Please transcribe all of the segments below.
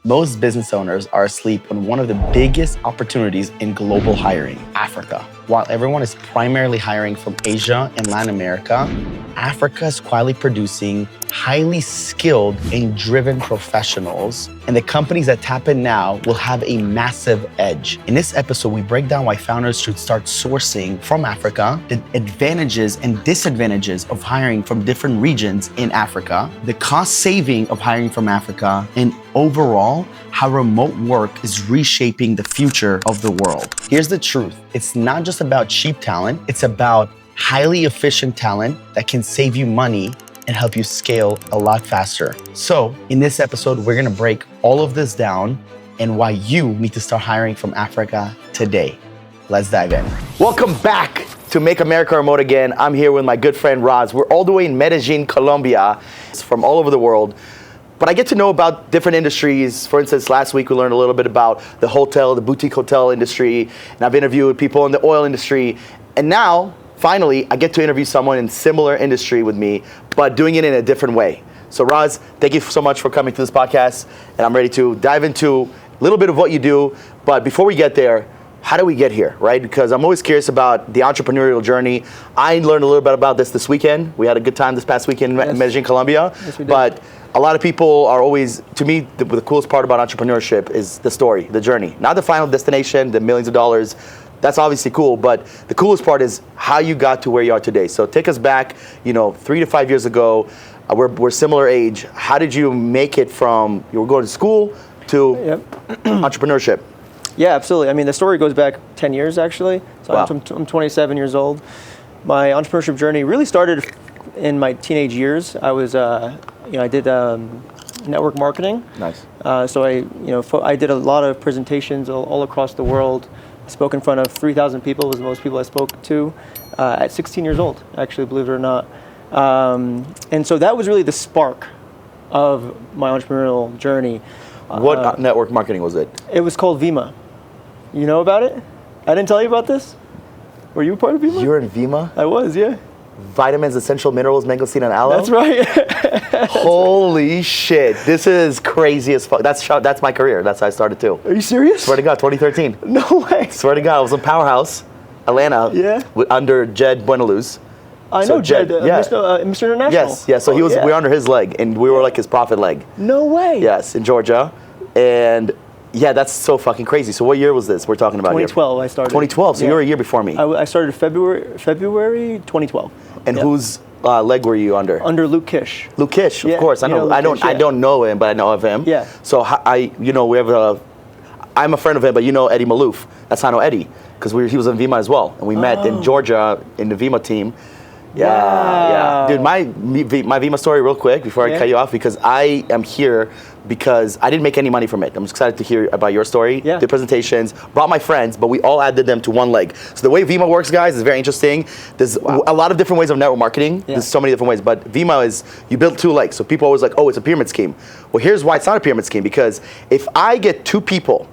Most business owners are asleep on one of the biggest opportunities in global hiring, Africa. While everyone is primarily hiring from Asia and Latin America, Africa is quietly producing highly skilled and driven professionals, and the companies that tap in now will have a massive edge. In this episode, we break down why founders should start sourcing from Africa, the advantages and disadvantages of hiring from different regions in Africa, the cost saving of hiring from Africa, and overall, how remote work is reshaping the future of the world. Here's the truth. It's not just about cheap talent, it's about highly efficient talent that can save you money and help you scale a lot faster. So in this episode, we're gonna break all of this down and why you need to start hiring from Africa today. Let's dive in. Welcome back to Make America Remote Again. I'm here with my good friend Roz. We're all the way in Medellin, Colombia. It's from all over the world. But I get to know about different industries. For instance, last week we learned a little bit about the boutique hotel industry, and I've interviewed people in the oil industry. And now, finally, I get to interview someone in similar industry with me, but doing it in a different way. So Roz, thank you so much for coming to this podcast, and I'm ready to dive into a little bit of what you do. But before we get there, how do we get here, right? Because I'm always curious about the entrepreneurial journey. I learned a little bit about this weekend. We had a good time this past weekend in Medellin, Colombia. Yes, we did. But a lot of people are always, to me, the coolest part about entrepreneurship is the story, the journey. Not the final destination, the millions of dollars. That's obviously cool, but the coolest part is how you got to where you are today. So take us back, 3 to 5 years ago. We're similar age. How did you make it from you were going to school to entrepreneurship? Yeah, absolutely. I mean, the story goes back 10 years, actually. So Wow. I'm 27 years old. My entrepreneurship journey really started in my teenage years. I was, I did network marketing. Nice. So I did a lot of presentations all across the world. I spoke in front of 3,000 people, was the most people I spoke to at 16 years old, actually, believe it or not. And so that was really the spark of my entrepreneurial journey. What network marketing was it? It was called Vima. You know about it? I didn't tell you about this? Were you a part of Vima? You're in Vima? I was, yeah. Vitamins, essential minerals, mangosteen, and aloe? That's right. Holy shit. This is crazy as fuck. That's my career. That's how I started too. Are you serious? Swear to God, 2013. No way. Swear to God, I was in Powerhouse, Atlanta, Yeah. Under Jed Buenaluz. I So know Jed, yeah. Mr. International. Yes, yeah. So we were under his leg, and we were like his profit leg. No way. Yes, in Georgia, and yeah, that's so fucking crazy. So what year was this we're talking about 2012 here? I started. 2012. So Yeah. you were a year before me. I started February 2012. And Yep. whose leg were you under? Under Luke Kish. Luke Kish, of Yeah, course. I you know. know I Luke don't. Kish, I yeah. don't know him, but I know of him. Yeah. So we have I'm a friend of him, but you know Eddie Malouf. That's how I know Eddie, because he was in Vima as well, and we met in Georgia in the Vima team. Yeah, Wow. yeah. Dude, my Vima story real quick before I cut you off, because I am here because I didn't make any money from it. I'm excited to hear about your story. Yeah. The presentations, brought my friends, but we all added them to one leg. So the way Vima works, guys, is very interesting. There's a lot of different ways of network marketing. Yeah. There's so many different ways, but Vima is, you build two legs. So people always like, oh, it's a pyramid scheme. Well, here's why it's not a pyramid scheme, because if I get two people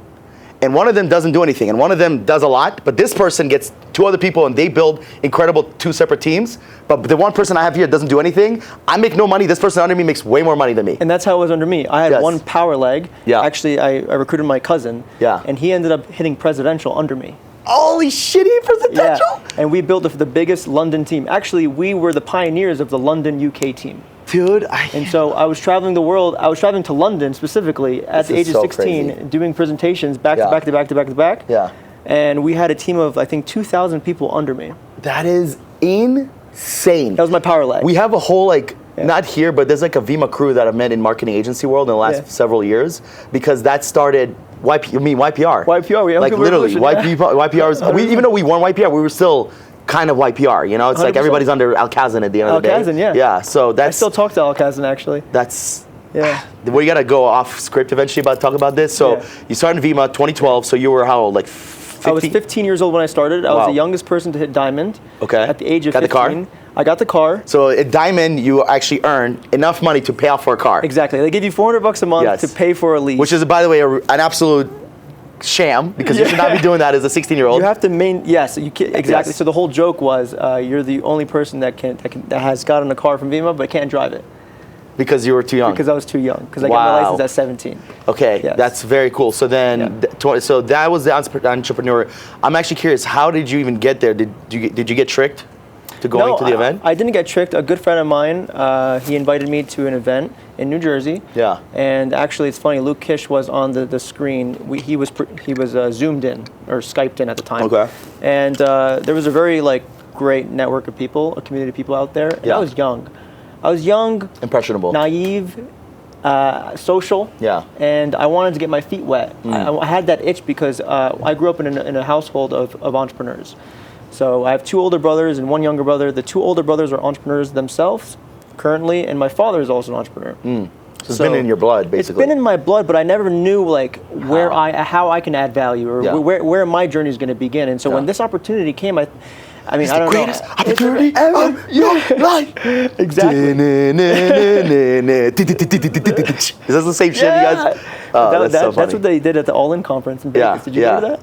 and one of them doesn't do anything, and one of them does a lot, but this person gets two other people and they build incredible two separate teams, but the one person I have here doesn't do anything, I make no money, this person under me makes way more money than me. And that's how it was under me. I had Yes. one power leg. Yeah. Actually, I recruited my cousin. Yeah. And he ended up hitting presidential under me. Holy shitty presidential! Yeah. And we built the biggest London team. Actually, we were the pioneers of the London UK team. Dude, And so I was traveling the world. I was traveling to London specifically at This the is age of so 16, crazy. doing presentations back Yeah. to back to back to back to back. Yeah. And we had a team of, I think, 2,000 people under me. that is insane. That was my power leg. We have a whole not here, but there's like a Vima crew that I've met in marketing agency world in the last Yeah. several years, because that started YPR. YPR, we like literally YPR. Even though we won YPR, we were still kind of YPR. It's like 100%. everybody's under Alcazan at the end of the day. Alcazan, yeah. Yeah. So I that's still talk to Alcazan, actually. that's. Yeah. We gotta go off script eventually about talk about this. So Yeah. you started in Vima 2012. So you were how old? Like 15? I was 15 years old when I started. I Wow. was the youngest person to hit Diamond. Okay. At the age of Got the 15. car? I got the car. So at Diamond, you actually earned enough money to pay off for a car. Exactly. They give you $400 a month Yes. to pay for a lease. Which is, by the way, an absolute sham, because you should not be doing that as a 16-year-old. You have to yes, you can, exactly. Yes. So the whole joke was you're the only person that has gotten a car from Vima but can't drive it. Because you were too young. Because I was too young. Because I got my license at 17. Okay, Yes. that's very cool. So then, so that was the entrepreneur. I'm actually curious. How did you even get there? Did you get tricked to going to the event? I didn't get tricked. A good friend of mine, he invited me to an event in New Jersey. Yeah. And actually, it's funny. Luke Kish was on the screen. He was zoomed in or Skyped in at the time. Okay. And there was a very great network of people, a community of people out there. And I was young. Impressionable. Naive, social. Yeah. And I wanted to get my feet wet. I had that itch because I grew up in a household of entrepreneurs. So I have 2 older brothers and 1 younger brother. The 2 older brothers are entrepreneurs themselves currently, and my father is also an entrepreneur. So it's been in your blood, basically. It's been in my blood, but I never knew how I can add value or where my journey is going to begin. And so when this opportunity came, I mean, it's I don't the greatest know. opportunity of your life. Exactly. Is that the same shit, you guys? Oh, that's so funny. That's what they did at the All In conference in Vegas. Did you go to that?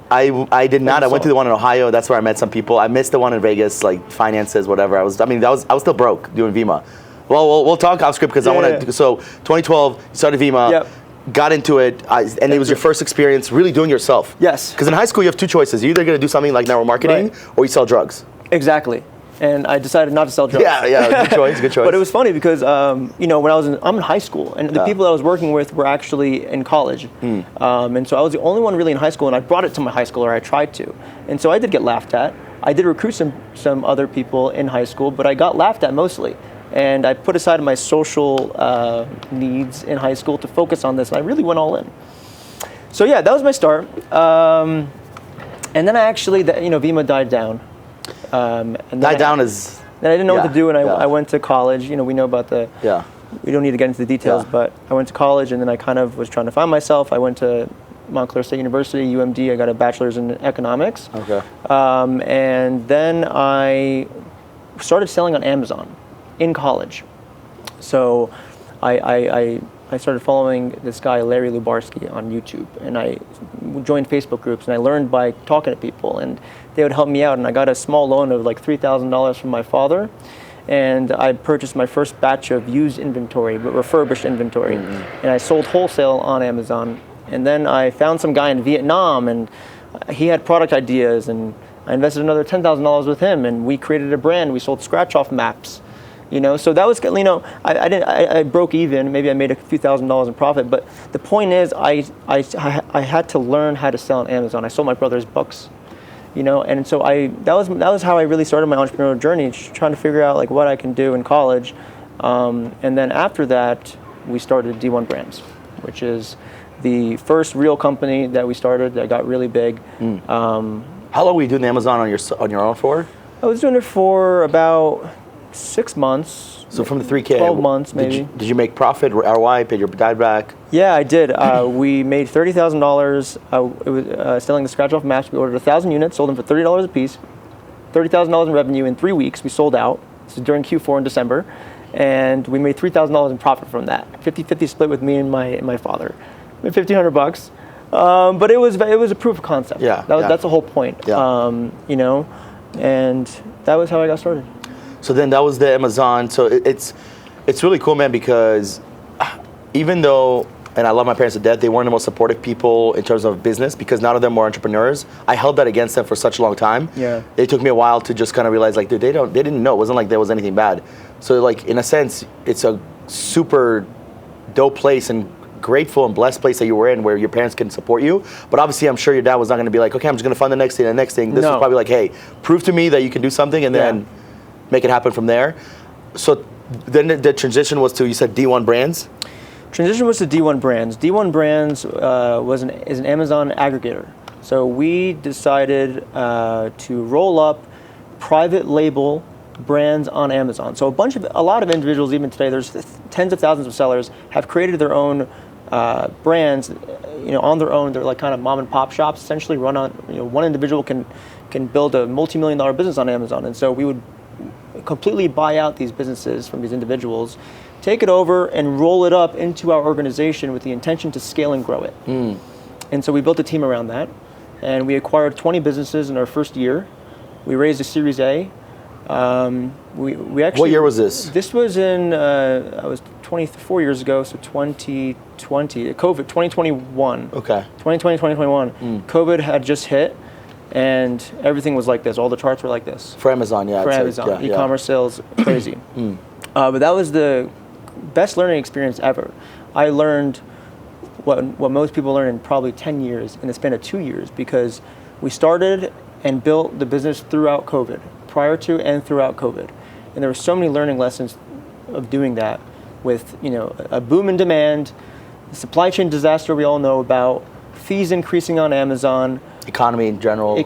I did not. I went to the one in Ohio. That's where I met some people. I missed the one in Vegas, finances, whatever. I was still broke doing Vima. Well, we'll talk off script because I want to. So 2012, you started Vima. Yep. Got into it, and it was your first experience really doing yourself. Yes. Because in high school, you have 2 choices. You're either going to do something like network marketing or you sell drugs. Exactly. And I decided not to sell drugs. Yeah, good choice. But it was funny because, when I'm in high school, and the people that I was working with were actually in college. And so I was the only one really in high school, and I brought it to my high school, or I tried to. And so I did get laughed at. I did recruit some other people in high school, but I got laughed at mostly. And I put aside my social needs in high school to focus on this, and I really went all in. So yeah, that was my start. And then I actually, Vima died down. And then Then I didn't know what to do, and I went to college. We know about we don't need to get into the details, but I went to college, and then I kind of was trying to find myself. I went to Montclair State University, UMD. I got a bachelor's in economics. Okay. And then I started selling on Amazon in college. So I started following this guy, Larry Lubarsky, on YouTube, and I joined Facebook groups, and I learned by talking to people, and they would help me out, and I got a small loan of $3,000 from my father, and I purchased my first batch of used inventory, but refurbished inventory, and I sold wholesale on Amazon. And then I found some guy in Vietnam, and he had product ideas, and I invested another $10,000 with him, and we created a brand. We sold scratch-off maps. So that was, I broke even. Maybe I made a few $1,000s in profit. But the point is, I had to learn how to sell on Amazon. I sold my brother's books, and so that was how I really started my entrepreneurial journey, trying to figure out what I can do in college. And then after that, we started D1 Brands, which is the first real company that we started that got really big. How long were you doing Amazon on your own for? I was doing it for about 6 months. So from the 3K, 12 months maybe. Did you make profit, ROI, paid your dad back? Yeah, I did. We made $30,000. It was selling the scratch-off maps. We ordered 1,000 units, sold them for $30 a piece. $30,000 in revenue in 3 weeks. We sold out. This is during Q4 in December. And we made $3,000 in profit from that. 50-50 split with me and my father. We made $1,500. But it was a proof of concept. That's the whole point. Yeah. And that was how I got started. So then that was the Amazon. So it's really cool, man, because even though, and I love my parents to death, they weren't the most supportive people in terms of business because none of them were entrepreneurs. I held that against them for such a long time. Yeah. It took me a while to just kind of realize, dude, they didn't know. It wasn't like there was anything bad. So in a sense, it's a super dope place and grateful and blessed place that you were in where your parents can support you. But obviously, I'm sure your dad was not going to be like, okay, I'm just going to fund the next thing. This was probably like, hey, prove to me that you can do something and then make it happen from there. So then the transition was to, you said D1 Brands? Transition was to D1 Brands. D1 Brands is an Amazon aggregator. So we decided to roll up private label brands on Amazon. So a lot of individuals, even today, there's tens of thousands of sellers, have created their own brands, on their own. They're like kind of mom and pop shops, essentially run on, one individual can build a multi-million-dollar business on Amazon. And so we would completely buy out these businesses from these individuals, take it over and roll it up into our organization with the intention to scale and grow it. And so we built a team around that, and we acquired 20 businesses in our first year. We raised a Series A. We actually. What year was this? This was in I was 24 years ago, so 2020, COVID, 2021. Okay. 2020, 2021. COVID had just hit, and everything was like this. All the charts were like this. For Amazon, yeah. For Amazon, e-commerce sales, crazy. But that was the best learning experience ever. I learned what most people learn in probably 10 years in the span of 2 years, because we started and built the business throughout COVID, prior to and throughout COVID. And there were so many learning lessons of doing that, with a boom in demand, the supply chain disaster we all know about, fees increasing on Amazon, economy in general.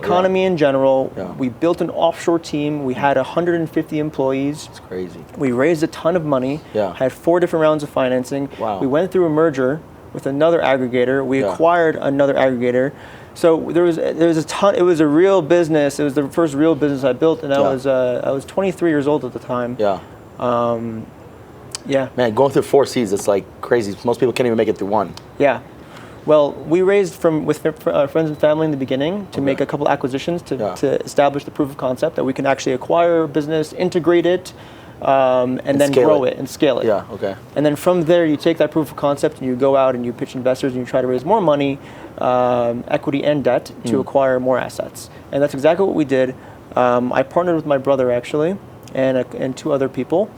Yeah. We built an offshore team. We had 150 employees. It's crazy. We raised a ton of money. Yeah. Had 4 different rounds of financing. Wow. We went through a merger with another aggregator. We acquired another aggregator. So there was a ton. It was a real business. It was the first real business I built, and I was 23 years old at the time. Yeah. Yeah. Man, going through 4 C's, it's like crazy. Most people can't even make it through 1. Yeah. Well, we raised with friends and family in the beginning to make a couple acquisitions to establish the proof of concept that we can actually acquire a business, integrate it, and then grow it and scale it. Yeah, okay. And then from there, you take that proof of concept and you go out and you pitch investors and you try to raise more money, equity and debt, to acquire more assets. And that's exactly what we did. I partnered with my brother, actually, and 2 other people.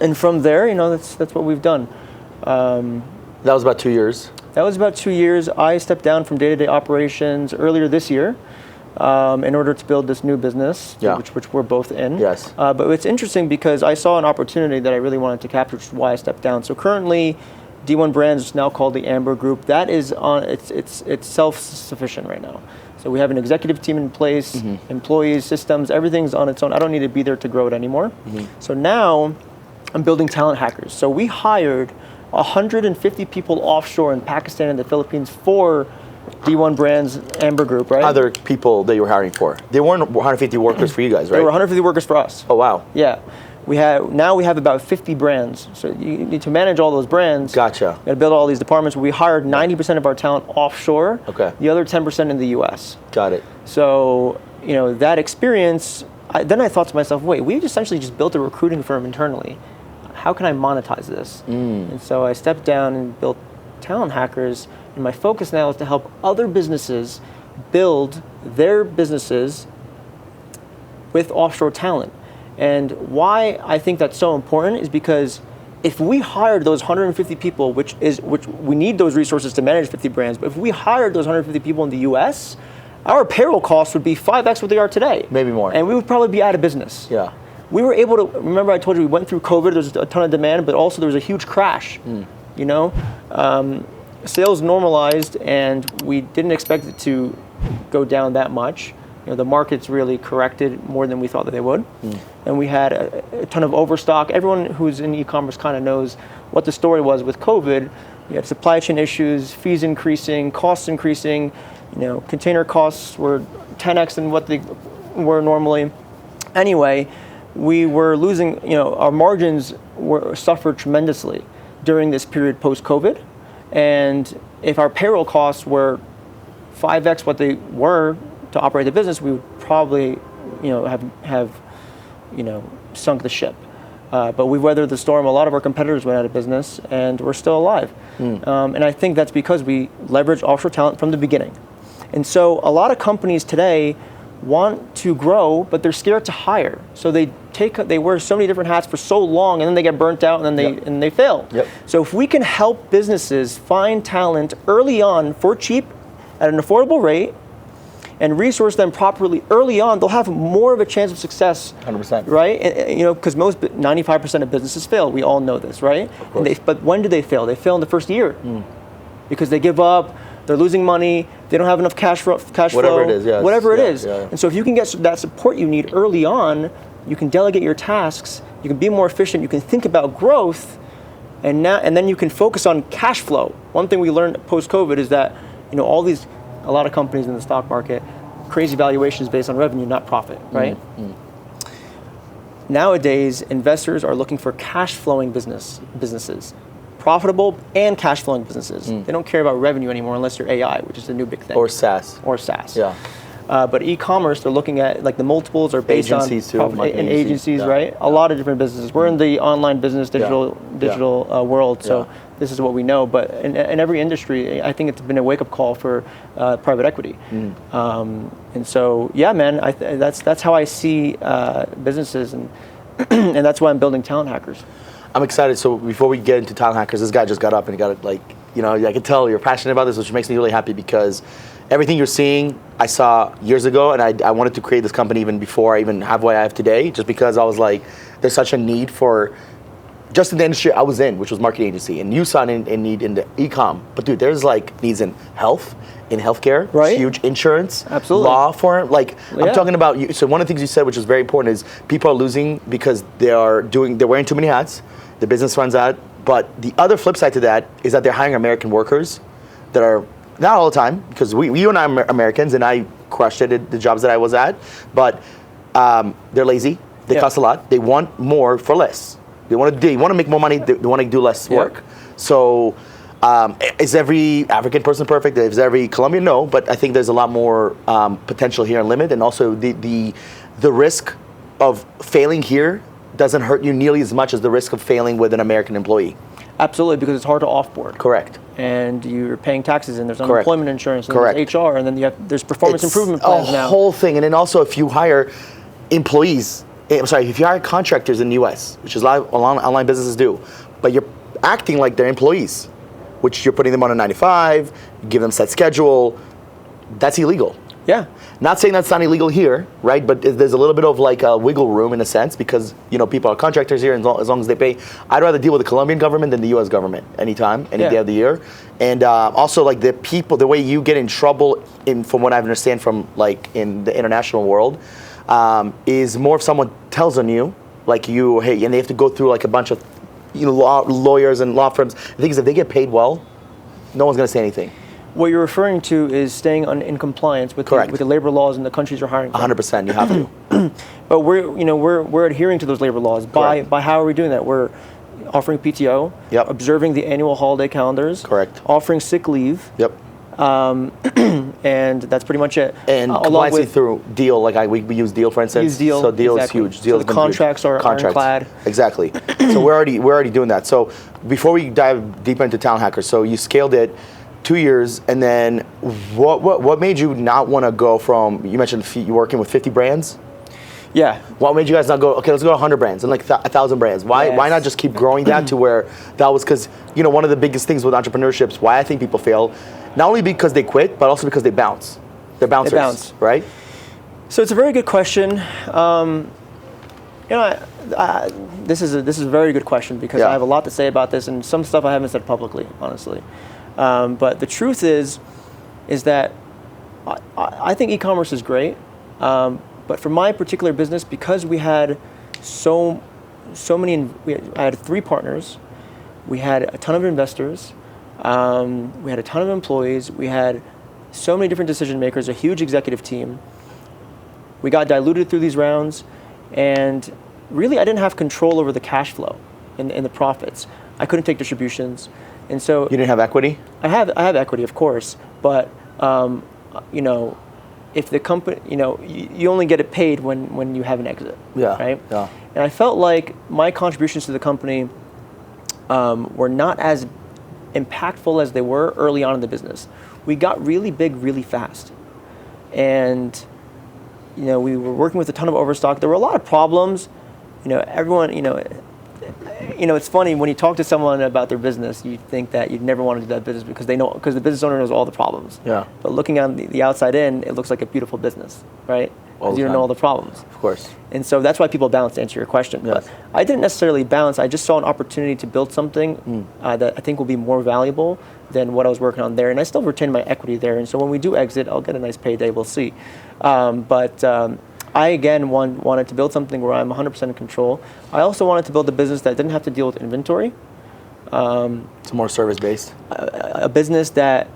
And from there, that's what we've done. That was about 2 years. That was about 2 years. I stepped down from day-to-day operations earlier this year in order to build this new business, which we're both in. Yes. But it's interesting because I saw an opportunity that I really wanted to capture, which is why I stepped down. So currently, D1 Brands is now called the Amber Group. That is it's self-sufficient right now. So we have an executive team in place, employees, systems, everything's on its own. I don't need to be there to grow it anymore. So now I'm building talent hackers. So we hired 150 people offshore in Pakistan and the Philippines for D1 Brands Amber Group, right? Other people that you were hiring for. They weren't 150 workers for you guys, right? There were 150 workers for us. Oh, wow. Yeah. Now we have about 50 brands. So you need to manage all those brands. Gotcha. You got to build all these departments. We hired 90% of our talent offshore. Okay. The other 10% in the US. Got it. So, that experience, then I thought to myself, wait, we essentially just built a recruiting firm internally. How can I monetize this? And so I stepped down and built Talent Hackers, and my focus now is to help other businesses build their businesses with offshore talent. And why I think that's so important is because if we hired those 150 people, which we need those resources to manage 50 brands, but if we hired those 150 people in the US, our payroll costs would be 5x what they are today. Maybe more. And we would probably be out of business. Yeah. We were able to, remember I told you we went through COVID, there was a ton of demand, but also there was a huge crash, Sales normalized and we didn't expect it to go down that much. The markets really corrected more than we thought that they would. And we had a ton of overstock. Everyone who's in e-commerce kind of knows what the story was with COVID. We had supply chain issues, fees increasing, costs increasing, container costs were 10x than what they were normally. Anyway, we were losing, our margins suffered tremendously during this period post-COVID. And if our payroll costs were 5x what they were to operate the business, we would probably, have sunk the ship. But we weathered the storm. A lot of our competitors went out of business, and we're still alive. And I think that's because we leveraged offshore talent from the beginning. And so a lot of companies today want to grow, but they're scared to hire. So they wear so many different hats for so long, and then they get burnt out, and then they fail. Yep. So if we can help businesses find talent early on for cheap at an affordable rate, and resource them properly early on, they'll have more of a chance of success. 100%. Right? And, because 95% of businesses fail. We all know this, right? Of course. But when do they fail? They fail in the first year because they give up. They're losing money. They don't have enough cash flow. Whatever it is, yes. Whatever it is. Yeah. And so if you can get that support you need early on, you can delegate your tasks. You can be more efficient. You can think about growth, and then you can focus on cash flow. One thing we learned post-COVID is that a lot of companies in the stock market, crazy valuations based on revenue, not profit, right? Nowadays, investors are looking for cash flowing businesses. Profitable and cash flowing businesses. They don't care about revenue anymore unless you're AI, which is the new big thing. Or SaaS. Or SaaS. Yeah. But e-commerce, they're looking at like the multiples are based Agencies too, on marketing and agencies, yeah. right? A lot of different businesses. We're in the online business, digital world, so this is what we know. But in every industry, I think it's been a wake-up call for private equity. And so, yeah, man, that's how I see businesses, and and that's why I'm building Talent Hackers. I'm excited. So before we get into Talent Hackers, this guy just got up and he got it, like, you know, I can tell you're passionate about this, which makes me really happy because everything you're seeing, I saw years ago, and I wanted to create this company even before I even have what I have today, just because I was like, there's such a need for, just in the industry I was in, which was marketing agency, and you saw a need in the e-com. But dude, there's like needs in health, in healthcare, right? Huge insurance, absolutely, law firm. Like I'm talking about. So one of the things you said, which is very important, is people are losing because they're wearing too many hats. The business runs out. But the other flip side to that is that they're hiring American workers that are not all the time, because you and I are Americans, and I crushed it at the jobs that I was at. But they're lazy. They cost a lot. They want more for less. They want to make more money. They want to do less work. So, is every African person perfect? Is every Colombian? No, but I think there's a lot more potential here and limit, and also the risk of failing here doesn't hurt you nearly as much as the risk of failing with an American employee. Absolutely, because it's hard to offboard. Correct. And you're paying taxes, and there's unemployment insurance, and there's HR, and then there's performance improvement plans now. A whole thing, and then also if you hire employees. If you hire contractors in the U.S., which is a lot of online businesses do, but you're acting like they're employees, which you're putting them on a 9-to-5, give them set schedule, that's illegal. Yeah. Not saying that's not illegal here, right? But there's a little bit of like a wiggle room in a sense, because people are contractors here, and as long as they pay. I'd rather deal with the Colombian government than the U.S. government any day of the year. And also like the way you get in trouble, from what I understand from like in the international world, is more if someone tells on you, like and they have to go through like a bunch of lawyers and law firms. The thing is, if they get paid well, no one's going to say anything. What you're referring to is staying in compliance with the labor laws in the countries you're hiring from. 100%, you have to. But we're adhering to those labor laws by how are we doing that? We're offering PTO, observing the annual holiday calendars, offering sick leave. And that's pretty much it. And compliance through Deal, like we use Deal, for instance. Use Deal, so Deal is huge. Deal so the contracts are ironclad. Exactly. So we're already doing that. So before we dive deeper into Talent Hackers, so you scaled it 2 years, and then what made you not want to go from? You mentioned you're working with 50 brands. Yeah. What made you guys not go? Okay, let's go to 100 brands and like 1,000 brands. Why not just keep growing that to where that was? Because one of the biggest things with entrepreneurships, why I think people fail, not only because they quit, but also because they bounce. They're bouncers, right? So it's a very good question. This is a very good question, because I have a lot to say about this, and some stuff I haven't said publicly, honestly. But the truth is that I think e-commerce is great. But for my particular business, because we had so many, I had 3 partners, we had a ton of investors, we had a ton of employees, we had so many different decision makers, a huge executive team. We got diluted through these rounds, and really I didn't have control over the cash flow and the profits. I couldn't take distributions, and so you didn't have equity. I have equity, of course, but if the company, you only get it paid when you have an exit, right? Yeah. And I felt like my contributions to the company were not as impactful as they were early on in the business. We got really big really fast, and we were working with a ton of overstock. There were a lot of problems. Everyone, it's funny when you talk to someone about their business, you think that you'd never want to do that business because the business owner knows all the problems. Yeah. But looking on the outside in, it looks like a beautiful business, right? Because you don't know all the problems. Of course. And so that's why people bounce, to answer your question. Yes. But I didn't necessarily bounce. I just saw an opportunity to build something that I think will be more valuable than what I was working on there. And I still retain my equity there. And so when we do exit, I'll get a nice payday. We'll see. But I, again, wanted to build something where I'm 100% in control. I also wanted to build a business that didn't have to deal with inventory. It's more service-based. A business that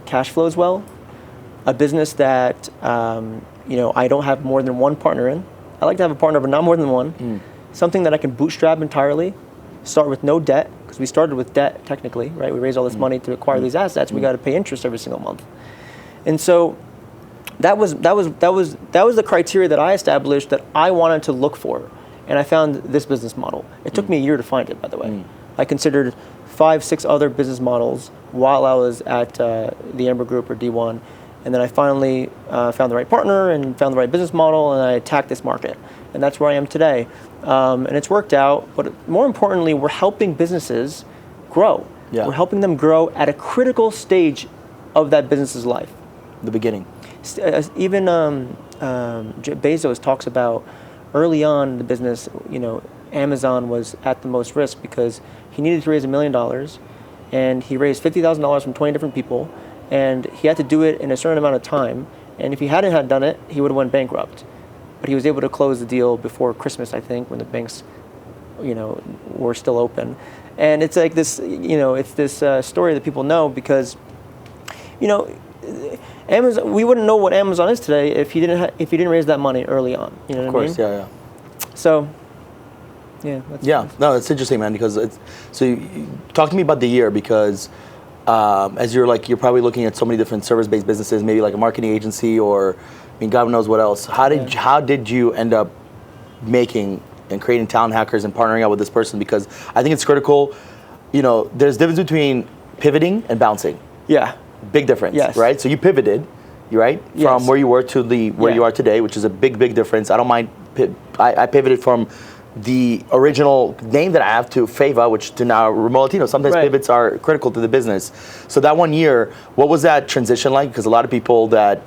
cash flows well. A business that I don't have more than one partner in. I like to have a partner, but not more than one. Something that I can bootstrap entirely, start with no debt, because we started with debt technically, right? We raised all this money to acquire these assets. We got to pay interest every single month. And so the criteria that I established that I wanted to look for, and I found this business model. It took me a year to find it, by the way. I considered 5, 6 other business models while I was at the Amber Group or D1, and then I finally found the right partner and found the right business model, and I attacked this market, and that's where I am today. And it's worked out, but more importantly, we're helping businesses grow. Yeah. We're helping them grow at a critical stage of that business's life. The beginning. Even Bezos talks about early on in the business, Amazon was at the most risk because he needed to raise $1 million, and he raised $50,000 from 20 different people, and he had to do it in a certain amount of time, and if he hadn't had done it, he would have went bankrupt. But he was able to close the deal before Christmas, I think, when the banks, were still open. And it's like this, it's this story that people know because, Amazon. We wouldn't know what Amazon is today if he didn't raise that money early on. You know what I mean? Of course, yeah. So, no, it's interesting, man. Because talk to me about the year because as you're probably looking at so many different service-based businesses, maybe like a marketing agency or God knows what else. How did you end up making and creating Talent Hackers and partnering up with this person? Because I think it's critical. There's a difference between pivoting and bouncing. Yeah. Big difference, yes. Right? So you pivoted, right, yes. from where you were to where you are today, which is a big, big difference. I don't mind. I pivoted from the original name that I have to Fava, which to now Remote Latino. Sometimes pivots are critical to the business. So that 1 year, what was that transition like? Because a lot of people that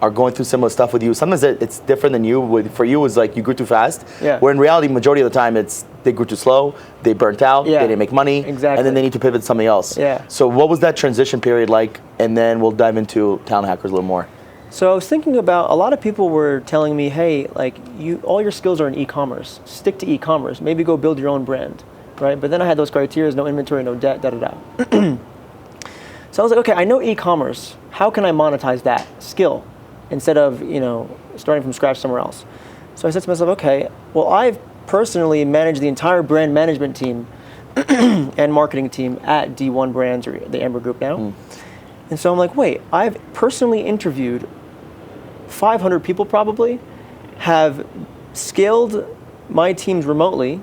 are going through similar stuff with you. Sometimes it's different than you. For you, it was like you grew too fast. Yeah. Where in reality, majority of the time, it's they grew too slow, they burnt out, they didn't make money, exactly. And then they need to pivot to something else. Yeah. So what was that transition period like? And then we'll dive into Talent Hackers a little more. So I was thinking about, a lot of people were telling me, hey, all your skills are in e-commerce. Stick to e-commerce. Maybe go build your own brand, right? But then I had those criteria: no inventory, no debt, So I was like, okay, I know e-commerce. How can I monetize that skill instead of starting from scratch somewhere else? So I said to myself, okay, well, I've personally managed the entire brand management team and marketing team at D1 Brands, or the Amber Group now. And so I'm like, wait, I've personally interviewed 500 people probably, have scaled my teams remotely,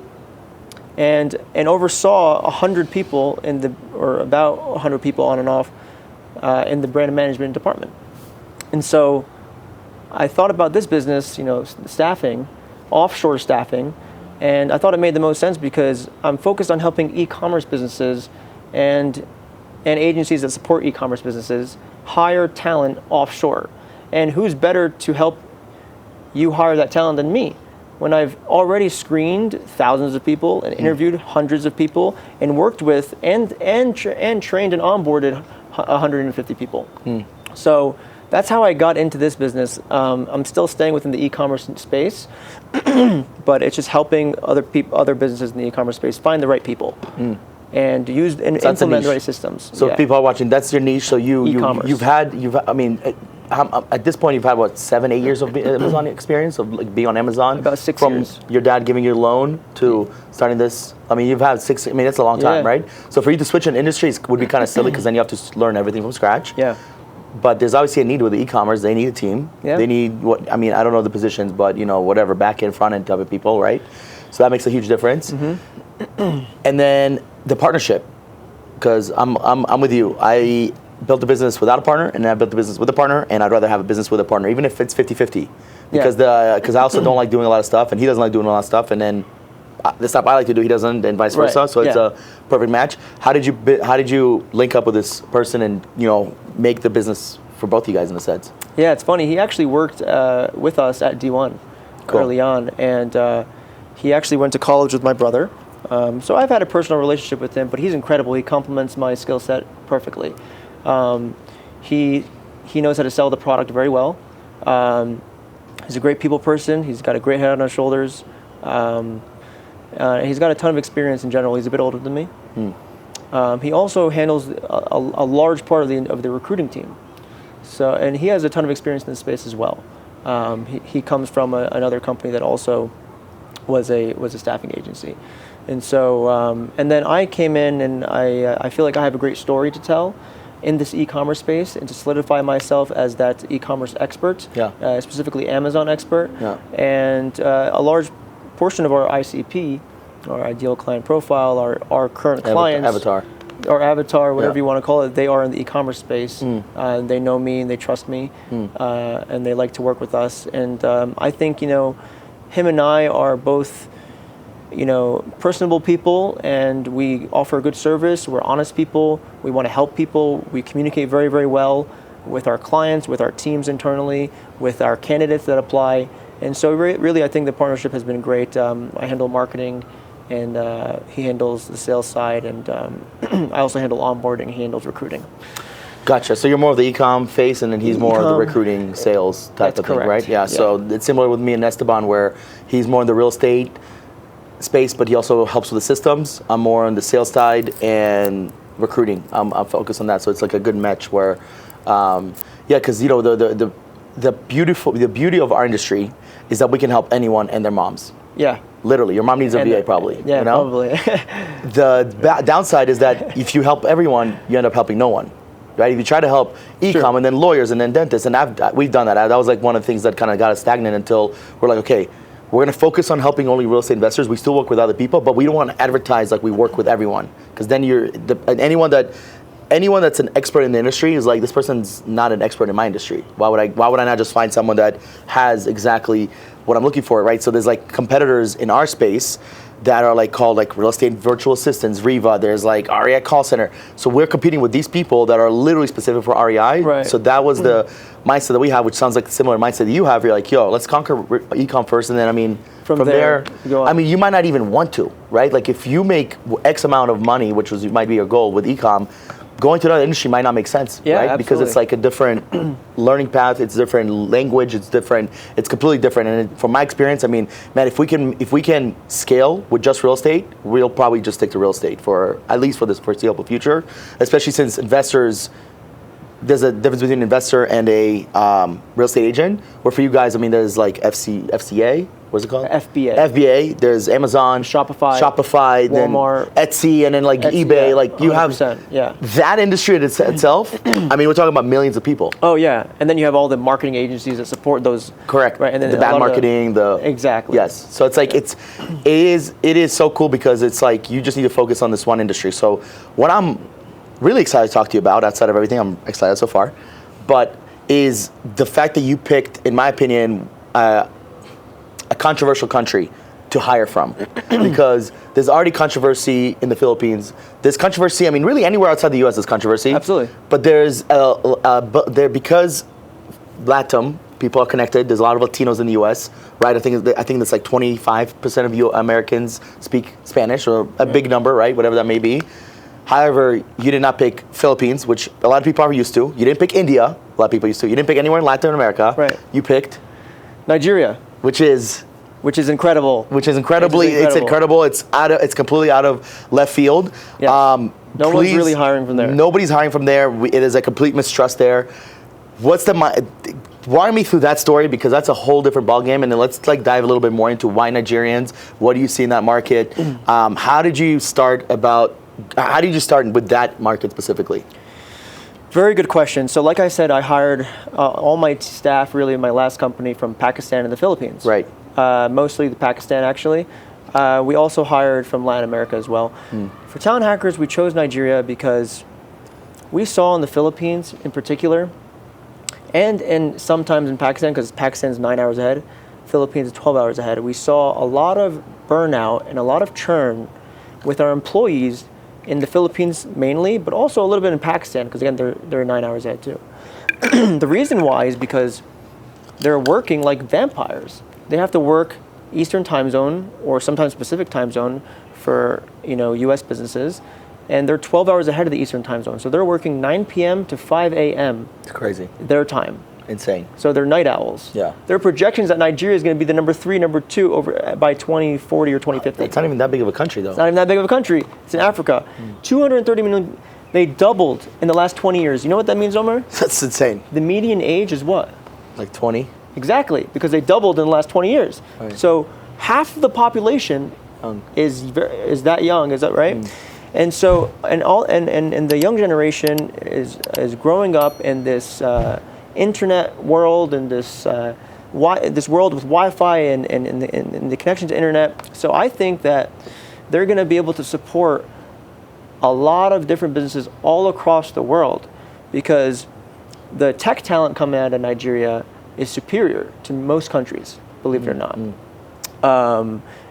and oversaw 100 people or about 100 people on and off in the brand management department. And so I thought about this business, staffing, offshore staffing, and I thought it made the most sense because I'm focused on helping e-commerce businesses and agencies that support e-commerce businesses hire talent offshore. And who's better to help you hire that talent than me, when I've already screened thousands of people and interviewed hundreds of people and worked with and trained and onboarded 150 people. So that's how I got into this business. I'm still staying within the e-commerce space, but it's just helping other businesses in the e-commerce space find the right people and implement the right systems. So if people are watching, that's your niche. So you've at this point, you've had what, 7-8 years of Amazon experience of being on Amazon. About 6 from years. Your dad giving you a loan to starting this. You've had 6. That's a long time, right? So for you to switch an industry would be kind of silly because then you have to learn everything from scratch. Yeah. But there's obviously a need with the e-commerce. They need a team. Yeah. They need I don't know the positions, but whatever, back end, front end type of people, right? So that makes a huge difference. And then the partnership, because I'm with you. I built a business without a partner, and then I built a business with a partner, and I'd rather have a business with a partner, even if it's 50-50. Because I also don't like doing a lot of stuff, and he doesn't like doing a lot of stuff, and then the stuff I like to do, he doesn't, and vice versa. So it's a perfect match. How did you link up with this person and make the business for both of you guys in a sense? Yeah, it's funny. He actually worked with us at D1 early on, and he actually went to college with my brother. So I've had a personal relationship with him, but he's incredible. He complements my skill set perfectly. He knows how to sell the product very well. He's a great people person. He's got a great head on his shoulders. He's got a ton of experience in general. He's a bit older than me. He also handles a large part of the recruiting team. And he has a ton of experience in this space as well. He comes from another company that also was a staffing agency. And so, and then I came in, and I feel like I have a great story to tell. in this e-commerce space and to solidify myself as that e-commerce expert, specifically Amazon expert. Yeah. And a large portion of our ICP, our ideal client profile, our current clients, avatar, whatever you want to call it, they are in the e-commerce space. And they know me and they trust me, and they like to work with us. And I think, him and I are both, personable people, and we offer a good service. We're honest people. We want to help people. We communicate very, very well with our clients, with our teams internally, with our candidates that apply. And so really, I think the partnership has been great. I handle marketing, and he handles the sales side, and I also handle onboarding. He handles recruiting. Gotcha. So you're more of the e-com face, and then he's more of the recruiting sales type of thing, right? Yeah. So it's similar with me and Esteban, where he's more in the real estate space, but he also helps with the systems. I'm more on the sales side and recruiting. I'm focused on that. So it's like a good match where, because the beauty of our industry is that we can help anyone and their moms. Yeah. Literally, your mom needs a VA probably. Yeah, probably. The downside is that if you help everyone, you end up helping no one. Right? If you try to help e-com and then lawyers and then dentists, and we've done that. That was like one of the things that kind of got us stagnant until we're like, okay, we're going to focus on helping only real estate investors. We still work with other people, but we don't want to advertise like we work with everyone, because then anyone that's an expert in the industry is like, this person's not an expert in my industry. Why would I not just find someone that has exactly what I'm looking for, right? So there's like competitors in our space that are like called like real estate virtual assistants, Riva. There's like REI call center. So we're competing with these people that are literally specific for REI. Right. So that was the mindset that we have, which sounds like the similar mindset that you have. You're like, let's conquer e-com first, and then from there, you might not even want to, right? Like if you make X amount of money, which might be your goal with e-com, going to another industry might not make sense, right? Absolutely. Because it's like a different learning path, it's different language, it's completely different. And from my experience, if we can scale with just real estate, we'll probably just stick to real estate for at least for this foreseeable future, especially since investors, there's a difference between an investor and a real estate agent, where for you guys, there's like FCA, what's it called? FBA, there's Amazon, Shopify, Walmart, then Etsy, and then like Etsy, eBay, like you have that industry itself. We're talking about millions of people. Oh yeah, and then you have all the marketing agencies that support those. Correct. Right, and then the bad marketing, exactly. Yes. So it's like it is so cool, because it's like you just need to focus on this one industry. So what I'm really excited to talk to you about, outside of everything, I'm excited so far, but is the fact that you picked, in my opinion, a controversial country to hire from, because there's already controversy in the Philippines. There's controversy, really anywhere outside the U.S. there's controversy. Absolutely. But there's because LATAM people are connected. There's a lot of Latinos in the U.S. Right? I think that's like 25% of you Americans speak Spanish, or a big number, right? Whatever that may be. However, you did not pick Philippines, which a lot of people are used to. You didn't pick India, a lot of people used to. You didn't pick anywhere in Latin America. Right. You picked Nigeria, which is incredible. It's incredible. It's completely out of left field. Yeah. No one's really hiring from there. Nobody's hiring from there. It is a complete mistrust there. Walk me through that story, because that's a whole different ballgame, and then let's dive a little bit more into why Nigerians. What do you see in that market? How did you start with that market specifically? Very good question. So like I said, I hired all my staff really in my last company from Pakistan and the Philippines. Right. Mostly the Pakistan, actually. We also hired from Latin America as well. For Talent Hackers, we chose Nigeria because we saw in the Philippines in particular, and sometimes in Pakistan, because Pakistan's 9 hours ahead, Philippines is 12 hours ahead, we saw a lot of burnout and a lot of churn with our employees in the Philippines mainly, but also a little bit in Pakistan, because again, they're 9 hours ahead too. The reason why is because they're working like vampires. They have to work Eastern time zone, or sometimes Pacific time zone, for U.S. businesses, and they're 12 hours ahead of the Eastern time zone. So they're working 9 p.m. to 5 a.m. It's crazy. Their time. Insane. So they're night owls. Yeah. Their projections that Nigeria is going to be the number 3, number 2 by 2040 or 2050. It's not even that big of a country, though. It's not even that big of a country. It's in Africa. 230 million. They doubled in the last 20 years. You know what that means, Omar? That's insane. The median age is what? Like 20? Exactly, because they doubled in the last 20 years. Right. So half of the population is that young, is that right? And so, and the young generation is growing up in this internet world and this world with Wi-Fi and the connection to internet. So I think that they're going to be able to support a lot of different businesses all across the world, because the tech talent coming out of Nigeria is superior to most countries, believe it or not.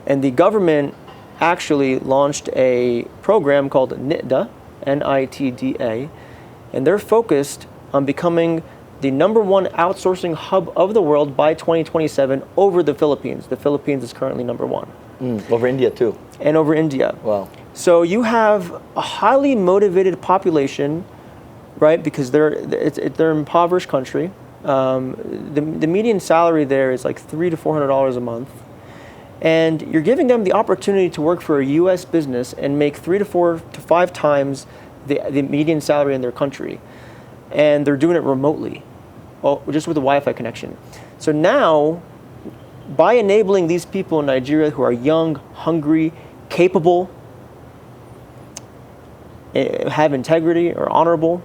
And the government actually launched a program called NITDA, N-I-T-D-A, and they're focused on becoming the #1 outsourcing hub of the world by 2027 over the Philippines. The Philippines is currently #1. Over India too. And over India. Wow. So you have a highly motivated population, right? Because they're an impoverished country. The median salary there is like $300 to $400 a month. And you're giving them the opportunity to work for a U.S. business and make 3 to 4 to 5 times the median salary in their country. And they're doing it remotely, just with a Wi-Fi connection. So now, by enabling these people in Nigeria who are young, hungry, capable, have integrity, or honorable,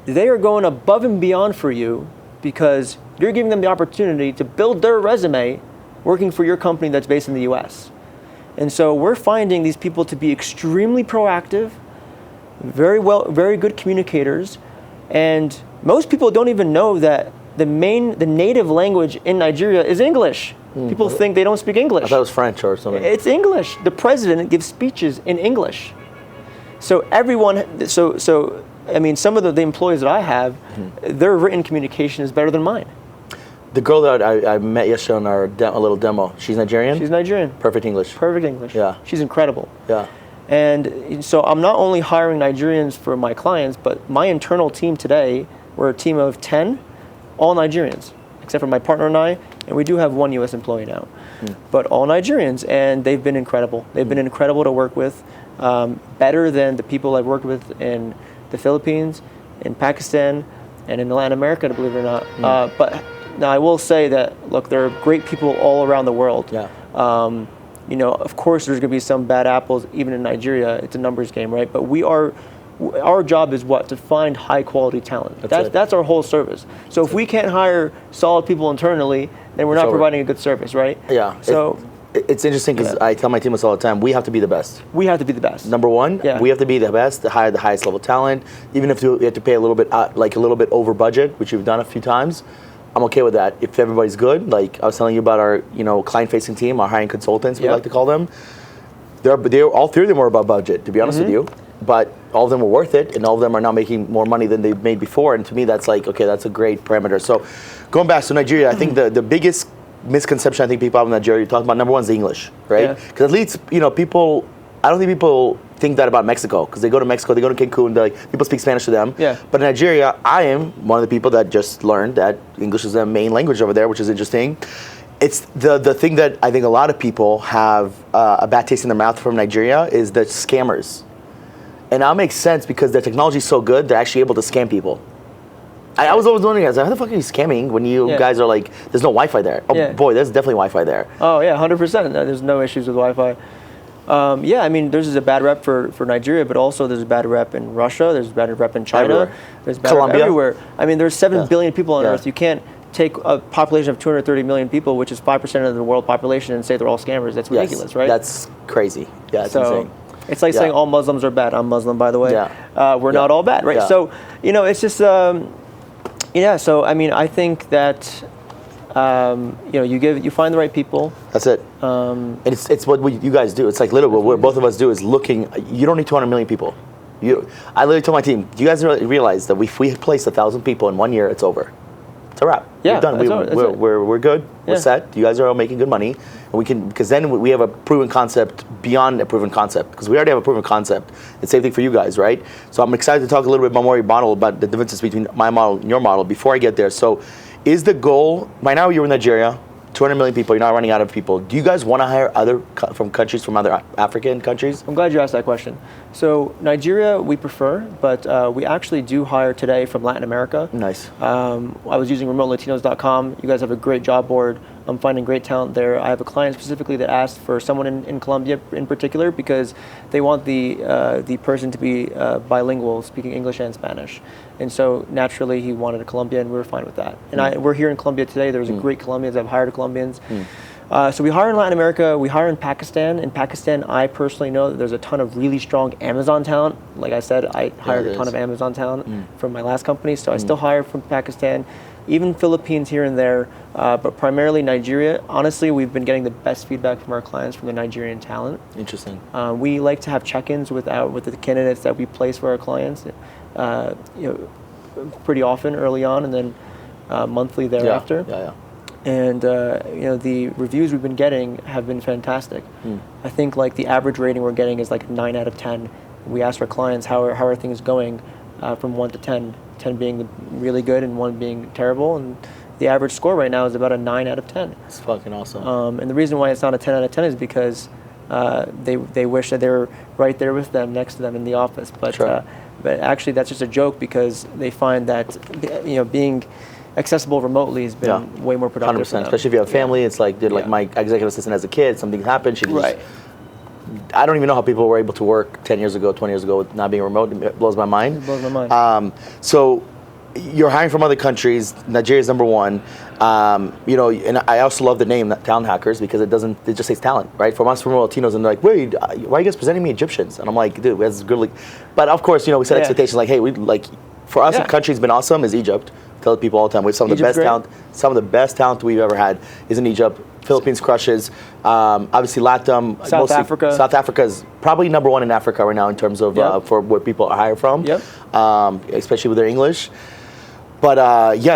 they are going above and beyond for you, because you're giving them the opportunity to build their resume working for your company that's based in the US. And so we're finding these people to be extremely proactive, very good communicators, and most people don't even know that the native language in Nigeria is English. People think they don't speak English. I thought it was French or something. It's English. The president gives speeches in English. So everyone, so I mean, some of the employees that I have, their written communication is better than mine. The girl that I met yesterday on our a little demo, she's Nigerian? She's Nigerian. Perfect English. Perfect English. Yeah. She's incredible. Yeah. And so I'm not only hiring Nigerians for my clients, but my internal team today, we're a team of 10, all Nigerians, except for my partner and I, and we do have one U.S. employee now. But all Nigerians, and they've been incredible. They've been incredible to work with, better than the people I've worked with in the Philippines, in Pakistan, and in Latin America, believe it or not. But now I will say that, look, there are great people all around the world. Yeah. You know, of course, there's going to be some bad apples, even in Nigeria. It's a numbers game, right? But our job is what? To find high quality talent. That's our whole service. So if we can't hire solid people internally, then we're not providing a good service, right? Yeah. So it's interesting because I tell my team this all the time. We have to be the best. we have to be the best. #1, we have to be the best, to hire the highest level talent. Even if we have to pay a little bit over budget, which we've done a few times, I'm okay with that. If everybody's good, like I was telling you about our client-facing team, our hiring consultants, we like to call them. They're all 3 of them are above budget, to be honest with you. But all of them are worth it, and all of them are now making more money than they've made before. And to me, that's like, okay, that's a great parameter. So going back to Nigeria, I think the biggest misconception I think people have in Nigeria, you're talking about #1 is English, right? Because at least, people, I don't think people think that about Mexico, because they go to Mexico, they go to Cancun, people speak Spanish to them. Yeah. But in Nigeria, I am one of the people that just learned that English is the main language over there, which is interesting. It's the thing that I think a lot of people have a bad taste in their mouth from Nigeria is the scammers. And that makes sense because their technology is so good, they're actually able to scam people. I was always wondering, how the fuck are you scamming when you guys are like, there's no Wi-Fi there? Oh boy, there's definitely Wi-Fi there. Oh yeah, 100%. There's no issues with Wi-Fi. Yeah, I mean, there's a bad rep for Nigeria, but also there's a bad rep in Russia. There's a bad rep in China. Everywhere. There's bad rep everywhere. I mean, there's 7 billion people on Earth. You can't take a population of 230 million people, which is 5% of the world population, and say they're all scammers. That's ridiculous, right? That's crazy. Yeah, it's insane. It's like saying all Muslims are bad. I'm Muslim, by the way. We're not all bad, right? Yeah. So, it's just, so, I mean, I think that, you find the right people. That's it. And it's what you guys do. It's like literally what both of us do is looking. You don't need 200 million people. I literally told my team, do you guys realize that if we place 1,000 people in 1 year, it's over. It's a wrap. Yeah, we're done. We're good. Yeah. We're set. You guys are all making good money, and we can, because then we have a proven concept beyond a proven concept, because we already have a proven concept. The same thing for you guys, right? So I'm excited to talk a little bit more about the differences between my model and your model before I get there. So, is the goal right now? You're in Nigeria, 200 million people. You're not running out of people. Do you guys want to hire other other African countries? I'm glad you asked that question. So Nigeria we prefer, but we actually do hire today from Latin America. Nice. I was using remotelatinos.com. You guys have a great job board. I'm finding great talent there. I have a client specifically that asked for someone in Colombia in particular because they want the person to be bilingual, speaking English and Spanish. And so naturally he wanted a Colombian, and we were fine with that. And we're here in Colombia today. There's a great Colombians. I've hired Colombians. So we hire in Latin America. We hire in Pakistan. In Pakistan, I personally know that there's a ton of really strong Amazon talent. Like I said, I hired a ton of Amazon talent from my last company. So I still hire from Pakistan, even Philippines here and there, but primarily Nigeria. Honestly, we've been getting the best feedback from our clients from the Nigerian talent. Interesting. We like to have check-ins with the candidates that we place for our clients, pretty often early on, and then monthly thereafter. Yeah. And the reviews we've been getting have been fantastic. I think like the average rating we're getting is like a 9 out of 10. We ask our clients how are things going from 1 to 10, 10 being really good and 1 being terrible. And the average score right now is about a 9 out of 10. It's fucking awesome. And the reason why it's not a 10 out of 10 is because they wish that they were right there with them, next to them in the office. But Sure. But actually that's just a joke because they find that being accessible remotely has been way more productive. 100%. Especially if you have family, it's like, dude, like my executive assistant as a kid, something happened, she just, I don't even know how people were able to work 10 years ago, 20 years ago with not being remote. It blows my mind. It blows my mind. So you're hiring from other countries. Nigeria's number one. And I also love the name Talent Hackers because it just says talent, right? From us, from Latinos, and they're like, wait, why are you guys presenting me Egyptians? And I'm like, dude, that's good. But of course, we set expectations like, hey, for us, the country's been awesome is Egypt. Tell people all the time, we have some of the best talent. Some of the best talent we've ever had is in Egypt. Philippines crushes. Obviously, LATAM. South Africa. South Africa is probably number one in Africa right now in terms of for where people are hired from. Yep. Especially with their English. But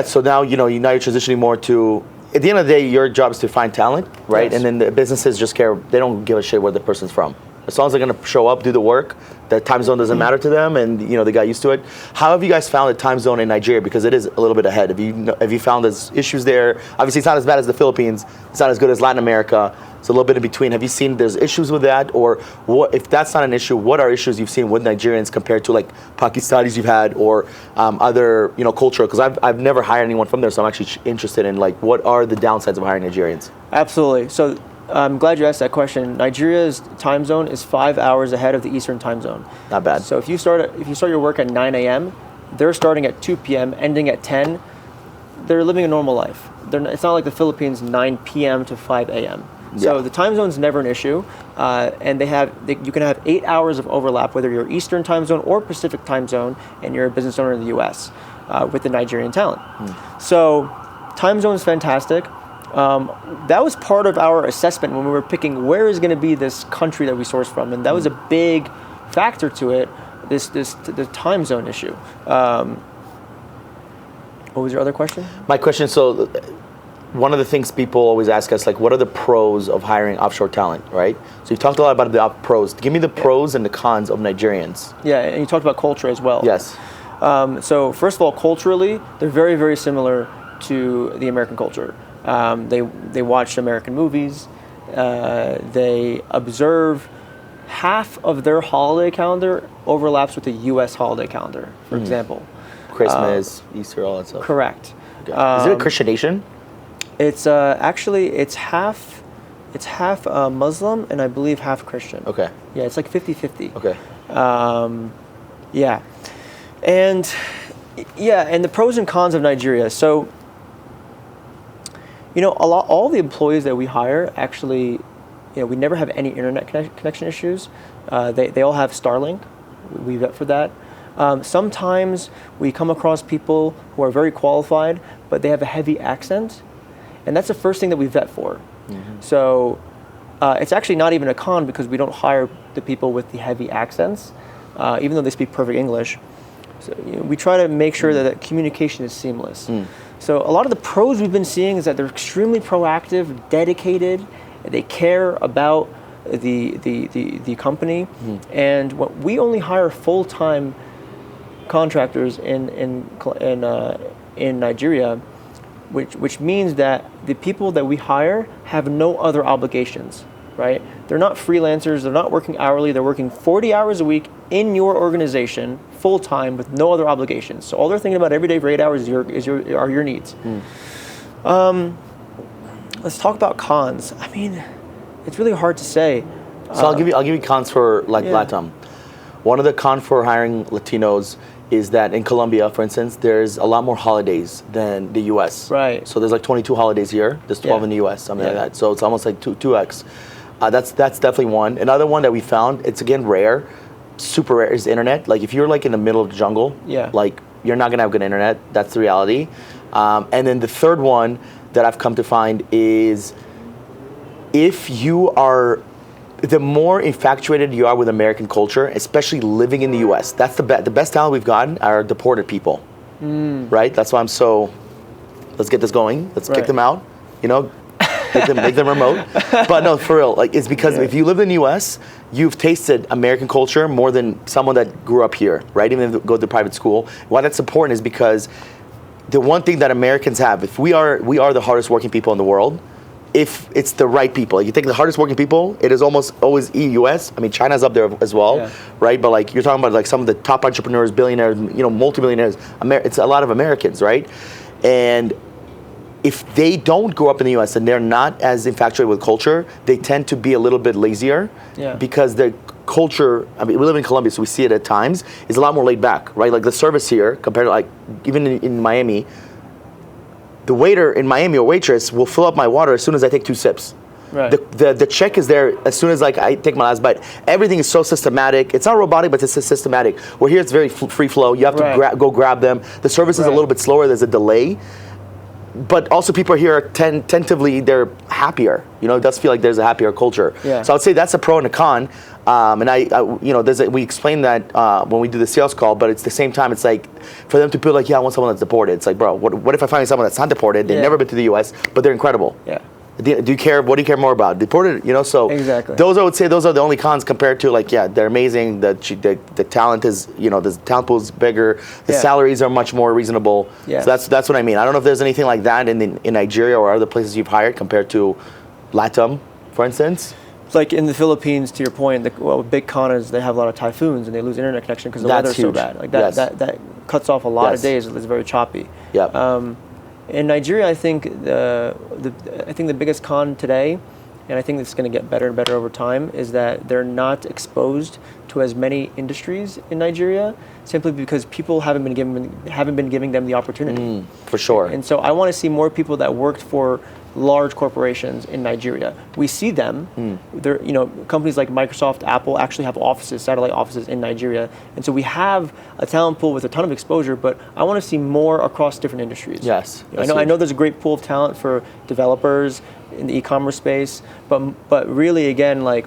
so now now you're transitioning more to. At the end of the day, your job is to find talent, right? Yes. And then the businesses just care. They don't give a shit where the person's from. As long as they're going to show up, do the work, the time zone doesn't matter to them, and they got used to it. How have you guys found the time zone in Nigeria? Because it is a little bit ahead. Have you found there's issues there? Obviously, it's not as bad as the Philippines. It's not as good as Latin America. It's a little bit in between. Have you seen there's issues with that, or what? If that's not an issue, what are issues you've seen with Nigerians compared to like Pakistanis you've had, or other culture? Because I've never hired anyone from there, so I'm actually interested in like what are the downsides of hiring Nigerians? Absolutely. So. I'm glad you asked that question. Nigeria's time zone is 5 hours ahead of the Eastern time zone. Not bad. So if you start your work at 9 a.m., they're starting at 2 p.m., ending at 10. They're living a normal life. It's not like the Philippines, 9 p.m. to 5 a.m. So the time zone's never an issue, and you can have 8 hours of overlap, whether you're Eastern time zone or Pacific time zone, and you're a business owner in the U.S. With the Nigerian talent. So time zone is fantastic. That was part of our assessment when we were picking where is going to be this country that we source from, and that was a big factor to it. The time zone issue. What was your other question? My question. So, one of the things people always ask us, like, what are the pros of hiring offshore talent, right? So you've talked a lot about the pros. Give me the pros and the cons of Nigerians. Yeah, and you talked about culture as well. Yes. So first of all, culturally, they're very, very similar to the American culture. They watch American movies. They observe half of their holiday calendar overlaps with the U.S. holiday calendar, for example. Christmas, Easter, all that stuff. Correct. Okay. Is it a Christian nation? It's it's half Muslim and I believe half Christian. Okay. Yeah, it's like 50-50. Okay. Yeah. And the pros and cons of Nigeria. So all the employees that we hire actually, we never have any internet connection issues. They all have Starlink. We vet for that. Sometimes we come across people who are very qualified, but they have a heavy accent, and that's the first thing that we vet for. So it's actually not even a con because we don't hire the people with the heavy accents, even though they speak perfect English. So we try to make sure that communication is seamless. So a lot of the pros we've been seeing is that they're extremely proactive, dedicated, they care about the company, and we only hire full-time contractors in Nigeria, which means that the people that we hire have no other obligations, right? They're not freelancers, they're not working hourly, they're working 40 hours a week in your organization, full-time, with no other obligations. So all they're thinking about every day for 8 hours are your needs. Let's talk about cons. I mean, it's really hard to say. So I'll give you cons for LATAM. One of the cons for hiring Latinos is that in Colombia, for instance, there's a lot more holidays than the U.S. Right. So there's like 22 holidays here. There's 12 in the U.S. Something like that. So it's almost like 2x. That's definitely one. Another one that we found, it's again rare, super rare, is internet. Like if you're like in the middle of the jungle, like you're not gonna have good internet. That's the reality. And then the third one that I've come to find is if you are, the more infatuated you are with American culture, especially living in the U.S., that's the best talent we've gotten are deported people, right? That's why I'm so, let's get this going. Let's kick them out, you know, make them remote. But no, for real, like it's because if you live in the U.S., you've tasted American culture more than someone that grew up here, right? Even if you go to private school. Why that's important is because the one thing that Americans have, if we are the hardest working people in the world, if it's the right people. Like you take the hardest working people, it is almost always US. I mean, China's up there as well, right? But like you're talking about like some of the top entrepreneurs, billionaires, you know, multimillionaires, it's a lot of Americans, right? And if they don't grow up in the US and they're not as infatuated with culture, they tend to be a little bit lazier because the culture, I mean, we live in Colombia, so we see it at times, is a lot more laid back, right? Like the service here, compared to like, even in Miami, the waiter in Miami or waitress will fill up my water as soon as I take 2 sips. Right. The check is there as soon as like I take my last bite. Everything is so systematic. It's not robotic, but it's systematic. Where here it's very free flow. You have to go grab them. The service is a little bit slower. There's a delay. But also people here are tentatively, they're happier. You know, it does feel like there's a happier culture. Yeah. So I would say that's a pro and a con. And I you know, we explain that when we do the sales call, but it's the same time, it's like, for them to feel like, I want someone that's deported. It's like, bro, what if I find someone that's not deported, they've never been to the US, but they're incredible. Yeah. Do you care, what do you care more about? Deported, you know, so exactly. Those, I would say, those are the only cons compared to like, they're amazing, the talent is, you know, the talent pool is bigger, the salaries are much more reasonable. So that's what I mean. I don't know if there's anything like that in Nigeria or other places you've hired compared to LATAM, for instance. Like in the Philippines, to your point, a big con is they have a lot of typhoons and they lose internet connection because the weather's so bad. Like that cuts off a lot of days. It's very choppy. In Nigeria, I think the biggest con today, and I think it's going to get better and better over time, is that they're not exposed to as many industries in Nigeria, simply because people haven't been giving them the opportunity. For sure. And so I want to see more people that worked for large corporations in Nigeria. We see them. They're, you know, companies like Microsoft, Apple actually have offices, satellite offices in Nigeria. And so we have a talent pool with a ton of exposure, but I want to see more across different industries. Yes. I know there's a great pool of talent for developers in the e-commerce space, but really again, like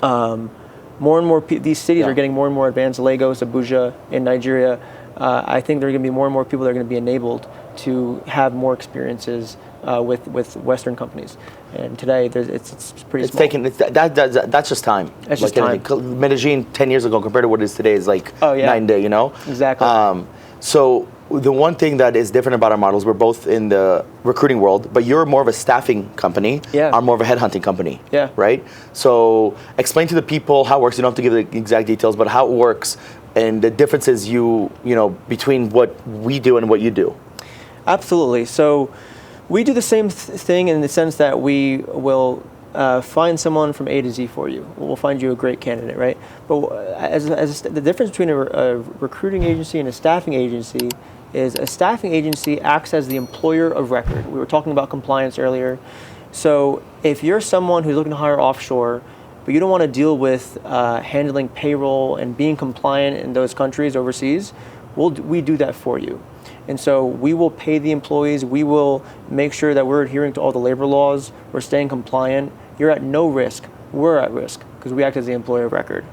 more and more these cities are getting more and more advanced. Lagos, Abuja in Nigeria. I think there are going to be more and more people that are going to be enabled to have more experiences with Western companies, and today it's pretty small. That's just time. That's like just time. Medellin 10 years ago compared to what it is today is like 9 day, you know? Exactly. So the one thing that is different about our models, we're both in the recruiting world, but you're more of a staffing company. I'm more of a headhunting company. Right? So explain to the people how it works. You don't have to give the exact details, but how it works and the differences you know between what we do and what you do. Absolutely. So we do the same thing in the sense that we will find someone from A to Z for you. We'll find you a great candidate, right? But the difference between a recruiting agency and a staffing agency is a staffing agency acts as the employer of record. We were talking about compliance earlier. So if you're someone who's looking to hire offshore, but you don't want to deal with handling payroll and being compliant in those countries overseas, we do that for you. And so we will pay the employees, we will make sure that we're adhering to all the labor laws, we're staying compliant. You're at no risk, we're at risk, because we act as the employer of record.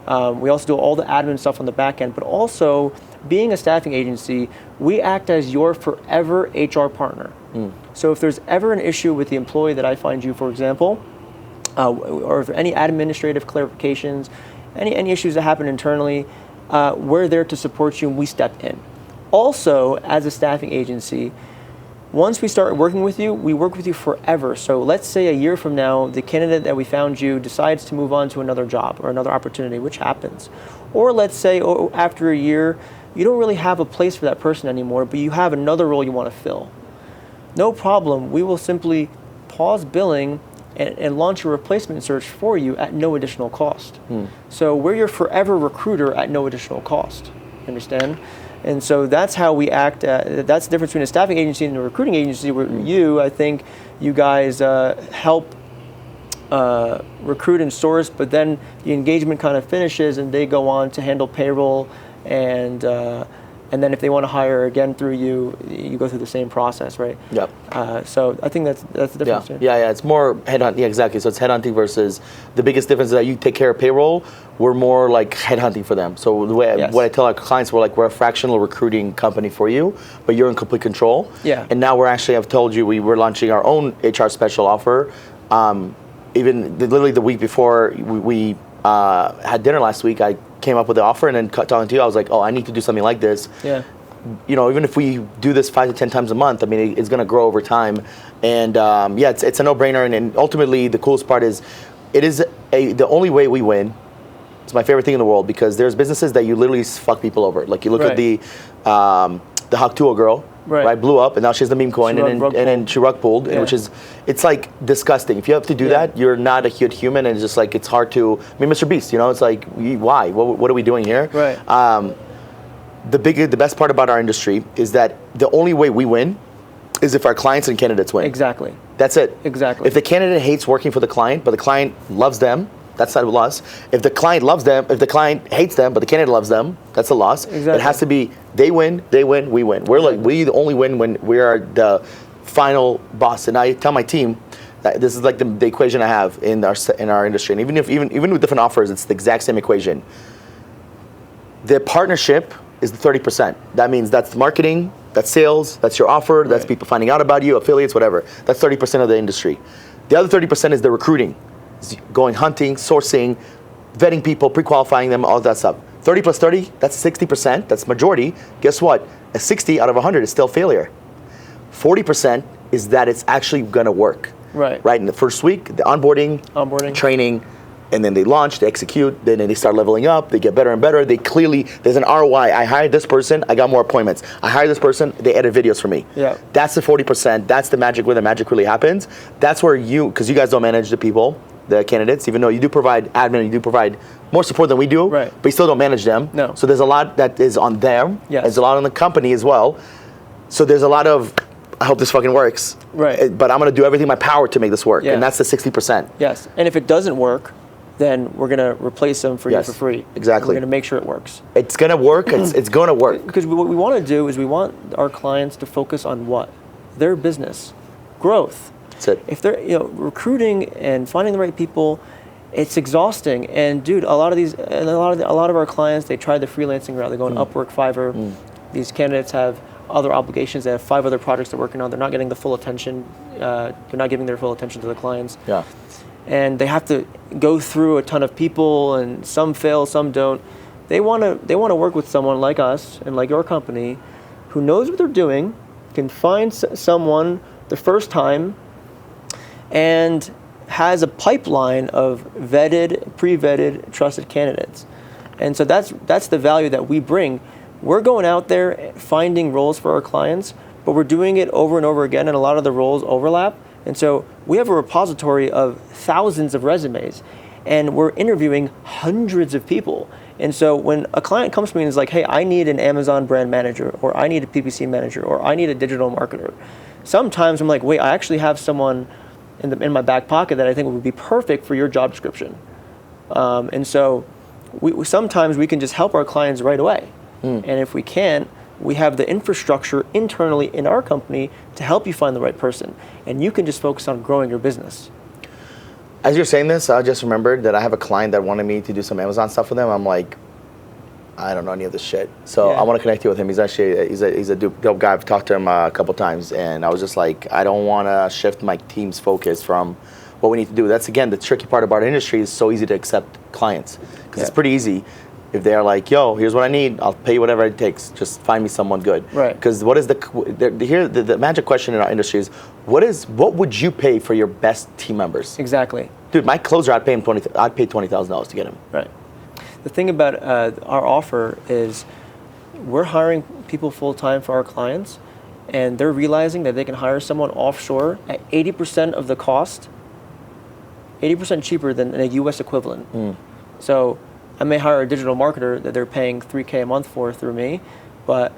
We also do all the admin stuff on the back end, but also being a staffing agency, we act as your forever HR partner. So if there's ever an issue with the employee that I find you, for example, or if any administrative clarifications, any issues that happen internally, we're there to support you and we step in. Also, as a staffing agency, once we start working with you, we work with you forever. So let's say a year from now, the candidate that we found you decides to move on to another job or another opportunity, which happens. Or let's say after a year, you don't really have a place for that person anymore, but you have another role you want to fill. No problem, we will simply pause billing and launch a replacement search for you at no additional cost. So we're your forever recruiter at no additional cost. Understand? And so that's how we act. That's the difference between a staffing agency and a recruiting agency. Where I think you guys help recruit and source, but then the engagement kind of finishes, and they go on to handle payroll, and then if they want to hire again through you, you go through the same process, right? Yep. So I think that's the difference. Yeah. It's more headhunting. Yeah, exactly. So it's headhunting versus the biggest difference is that you take care of payroll. We're more like headhunting for them. So the way what I tell our clients, we're a fractional recruiting company for you, but you're in complete control. Yeah. And now I've told you we're launching our own HR special offer. Even literally the week before we had dinner last week, I came up with the offer, and then talking to you, I was like, oh, I need to do something like this. Yeah. Even if we do this 5 to 10 times a month, I mean, it's going to grow over time. And it's a no-brainer. And ultimately, the coolest part is, the only way we win. It's my favorite thing in the world, because there's businesses that you literally fuck people over. Like you look at the Haktua girl. Right, blew up, and now she has the meme coin, and then she rug pulled, which is, it's like disgusting. If you have to do that, you're not a good human, and it's just like, it's hard to. I mean, Mr. Beast, it's like, why? What are we doing here? Right. The best part about our industry is that the only way we win is if our clients and candidates win. Exactly. That's it. Exactly. If the candidate hates working for the client, but the client loves them, that's a loss. If the client loves them, if the client hates them, but the candidate loves them, that's a loss. Exactly. It has to be they win, we win. We only win when we are the final boss. And I tell my team that this is like the equation I have in our industry. And even with different offers, it's the exact same equation. The partnership is the 30%. That means that's marketing, that's sales, that's your offer, that's people finding out about you, affiliates, whatever. That's 30% of the industry. The other 30% is the recruiting. Going hunting, sourcing, vetting people, pre-qualifying them, all that stuff. 30 plus 30, that's 60%, that's majority. Guess what? A 60 out of 100 is still failure. 40% is that it's actually gonna work. Right. In the first week, the onboarding, training, and then they launch, they execute, then they start leveling up, they get better and better. There's an ROI. I hired this person, I got more appointments. I hired this person, they edit videos for me. Yeah. That's the 40%, that's the magic where the magic really happens. That's where because you guys don't manage the people, the candidates, even though you do provide admin, you do provide more support than we do, right, but you still don't manage them. No. So there's a lot that is on them. Yes. There's a lot on the company as well. So there's a lot of, I hope this fucking works. Right. But I'm going to do everything in my power to make this work. Yeah. And that's the 60%. Yes. And if it doesn't work, then we're going to replace them for you for free. Exactly. We're going to make sure it works. It's going to work. It's going to work. Because what we want to do is we want our clients to focus on what? Their business. Growth. That's it. If they're recruiting and finding the right people, it's exhausting. And dude, a lot of our clients, they try the freelancing route. They go on Upwork, Fiverr. These candidates have other obligations. They have 5 other projects they're working on. They're not getting the full attention. They're not giving their full attention to the clients. Yeah. And they have to go through a ton of people, and some fail, some don't. They want to work with someone like us and like your company, who knows what they're doing, can find someone the first time, and has a pipeline of vetted, pre-vetted, trusted candidates. And so that's the value that we bring. We're going out there finding roles for our clients, but we're doing it over and over again, and a lot of the roles overlap. And so we have a repository of thousands of resumes, and we're interviewing hundreds of people. And so when a client comes to me and is like, hey, I need an Amazon brand manager, or I need a PPC manager, or I need a digital marketer, sometimes I'm like, wait, I actually have someone in my back pocket that I think would be perfect for your job description. And so sometimes we can just help our clients right away. And if we can't, we have the infrastructure internally in our company to help you find the right person. And you can just focus on growing your business. As you're saying this, I just remembered that I have a client that wanted me to do some Amazon stuff with them. I'm like, I don't know any of this shit. So I want to connect you with him. He's actually, he's a dope guy. I've talked to him a couple times, and I was just like, I don't want to shift my team's focus from what we need to do. That's, again, the tricky part about our industry is so easy to accept clients. Because it's pretty easy. If they're like, yo, here's what I need, I'll pay you whatever it takes. Just find me someone good. Right. Because what is the magic question in our industry is, what would you pay for your best team members? Exactly. Dude, my closer, I'd pay $20,000 to get him. Right. The thing about our offer is we're hiring people full time for our clients, and they're realizing that they can hire someone offshore at 80% of the cost, 80% cheaper than a U.S. equivalent. So I may hire a digital marketer that they're paying $3K a month for through me, but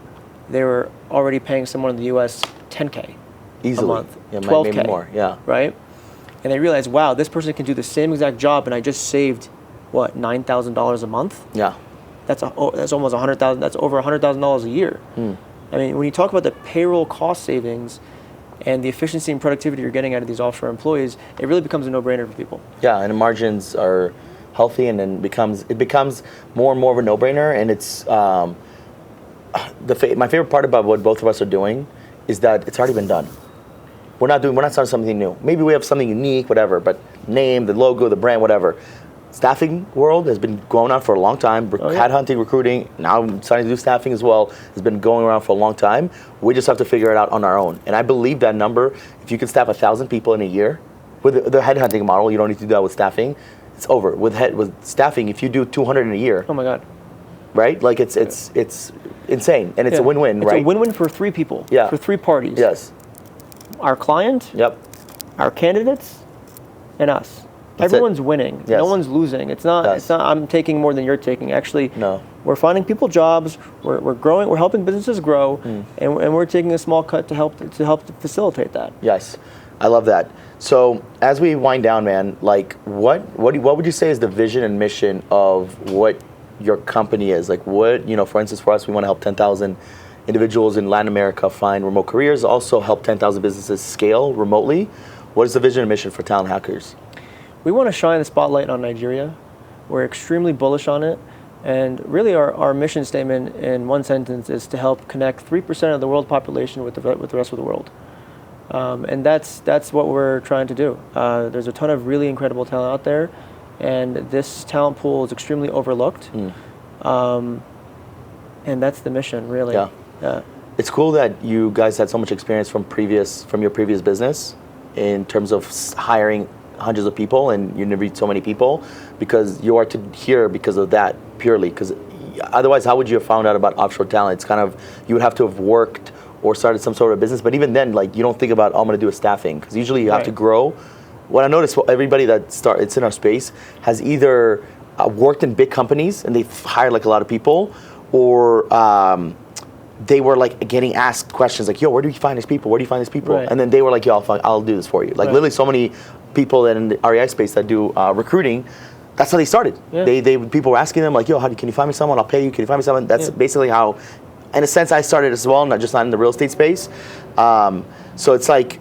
they were already paying someone in the U.S. $10K Easily. a month, Yeah, $12K, maybe more. Yeah. right? And they realize, wow, this person can do the same exact job, and I just saved what, $9,000 a month? Yeah. That's almost $100,000. That's over $100,000 a year. I mean, when you talk about the payroll cost savings and the efficiency and productivity you're getting out of these offshore employees, it really becomes a no-brainer for people. Yeah, and the margins are healthy, and then it becomes more and more of a no-brainer. And it's my favorite part about what both of us are doing is that it's already been done. We're not starting something new. Maybe we have something unique, whatever, but name, the logo, the brand, whatever. Staffing world has been going on for a long time. Headhunting, recruiting, now I'm starting to do staffing as well, has been going around for a long time. We just have to figure it out on our own. And I believe that number, if you can staff 1,000 people in a year, with the headhunting model, you don't need to do that with staffing, it's over. With staffing, if you do 200 in a year, Oh my God. right? Like it's insane, and it's a win-win, right? It's a win-win for three people, Yeah. for three parties. Yes. Our client, Yep. our candidates, and us. That's Everyone's winning. Yes. No one's losing. It's not. Yes. It's not. I'm taking more than you're taking. Actually, No. We're finding people jobs. We're growing. We're helping businesses grow, and we're taking a small cut to help facilitate that. Yes, I love that. So as we wind down, man, like what would you say is the vision and mission of what your company is? Like what, for instance, for us, we want to help 10,000 individuals in Latin America find remote careers, also help 10,000 businesses scale remotely. What is the vision and mission for Talent Hackers? We want to shine the spotlight on Nigeria. We're extremely bullish on it. And really our mission statement in one sentence is to help connect 3% of the world population with the rest of the world. And that's what we're trying to do. There's a ton of really incredible talent out there, and this talent pool is extremely overlooked. And that's the mission, really. Yeah. It's cool that you guys had so much experience from your previous business in terms of hiring hundreds of people, and you interviewed so many people, because you are to here because of that purely. Because otherwise, how would you have found out about offshore talent? It's kind of, you would have to have worked or started some sort of business. But even then, like, you don't think about, oh, I'm going to do a staffing, because usually you have to grow. What I noticed, everybody it's in our space has either worked in big companies and they've hired like a lot of people, or they were like getting asked questions like, yo, where do you find these people? Where do you find these people? Right. And then they were like, yo, I'll do this for you. Like literally so many people in the REI space that do recruiting, that's how they started. Yeah. People were asking them like, yo, can you find me someone? I'll pay you. Can you find me someone? That's basically how, in a sense, I started as well, not in the real estate space. So it's like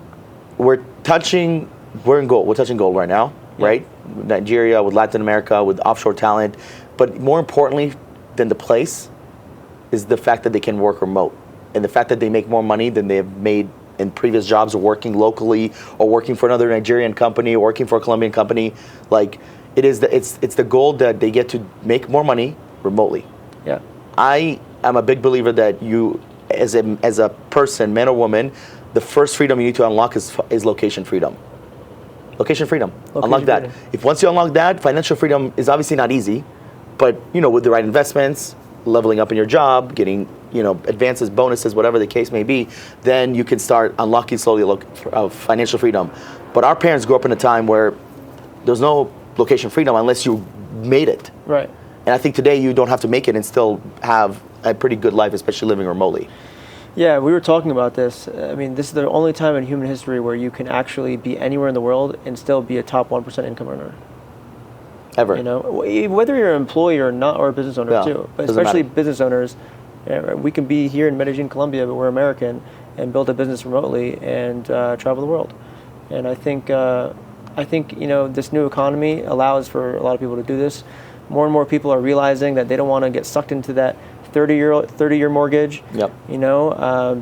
we're touching gold right now, right? Nigeria, with Latin America, with offshore talent. But more importantly than the place is the fact that they can work remote, and the fact that they make more money than they have made in previous jobs, or working locally, or working for another Nigerian company, or working for a Colombian company. Like it's the goal that they get to make more money remotely. Yeah. I am a big believer that you, as a person, man or woman, the first freedom you need to unlock is location freedom. Location freedom. Unlock that. If once you unlock that, financial freedom is obviously not easy, but with the right investments, leveling up in your job, getting advances, bonuses, whatever the case may be, then you can start unlocking slowly financial freedom. But our parents grew up in a time where there's no location freedom unless you made it. Right. And I think today you don't have to make it and still have a pretty good life, especially living remotely. Yeah, we were talking about this. I mean, this is the only time in human history where you can actually be anywhere in the world and still be a top 1% income earner. Ever. Whether you're an employee or not, or a business owner too, but especially business owners, we can be here in Medellin, Colombia, but we're American, and build a business remotely and travel the world. And I think this new economy allows for a lot of people to do this. More and more people are realizing that they don't want to get sucked into that 30-year mortgage. Yep.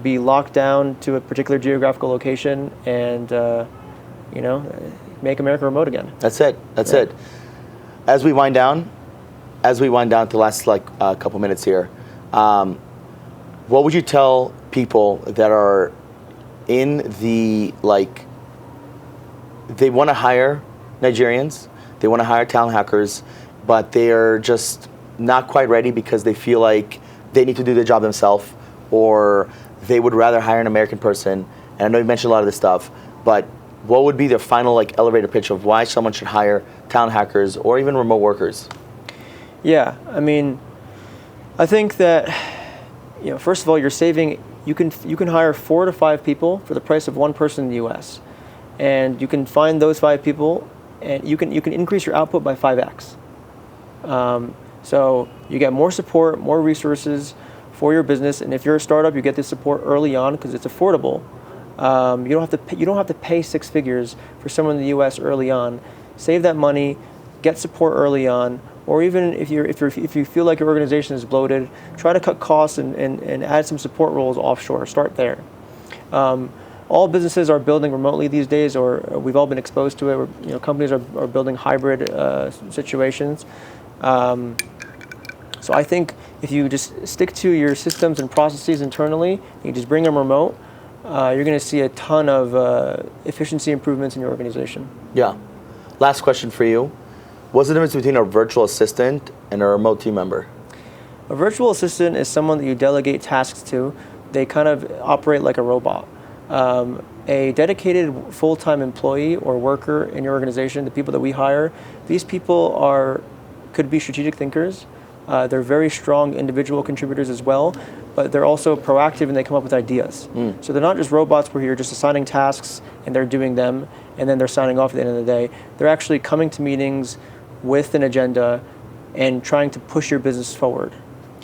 Be locked down to a particular geographical location, and make America remote again. That's it. As we wind down to the last couple minutes here, what would you tell people that are in the they want to hire Nigerians, they want to hire talent hackers, but they're just not quite ready because they feel like they need to do the job themselves, or they would rather hire an American person, and I know you mentioned a lot of this stuff, but what would be their final like elevator pitch of why someone should hire talent hackers or even remote workers? Yeah, I mean, I think that, first of all, you're saving. You can hire 4 to 5 people for the price of one person in the U.S., and you can find those 5 people, and you can increase your output by 5x. So you get more support, more resources for your business, and if you're a startup, you get this support early on because it's affordable. You don't have to pay 6 figures for someone in the U.S. early on. Save that money, get support early on, or even if you feel like your organization is bloated, try to cut costs and add some support roles offshore. Start there. All businesses are building remotely these days, or we've all been exposed to it. Companies are building hybrid situations. So I think if you just stick to your systems and processes internally, you just bring them remote, you're going to see a ton of efficiency improvements in your organization. Yeah. Last question for you. What's the difference between a virtual assistant and a remote team member? A virtual assistant is someone that you delegate tasks to. They kind of operate like a robot. A dedicated full-time employee or worker in your organization, the people that we hire, these people could be strategic thinkers. They're very strong individual contributors as well, but they're also proactive and they come up with ideas. So they're not just robots where you're just assigning tasks and they're doing them and then they're signing off at the end of the day. They're actually coming to meetings with an agenda and trying to push your business forward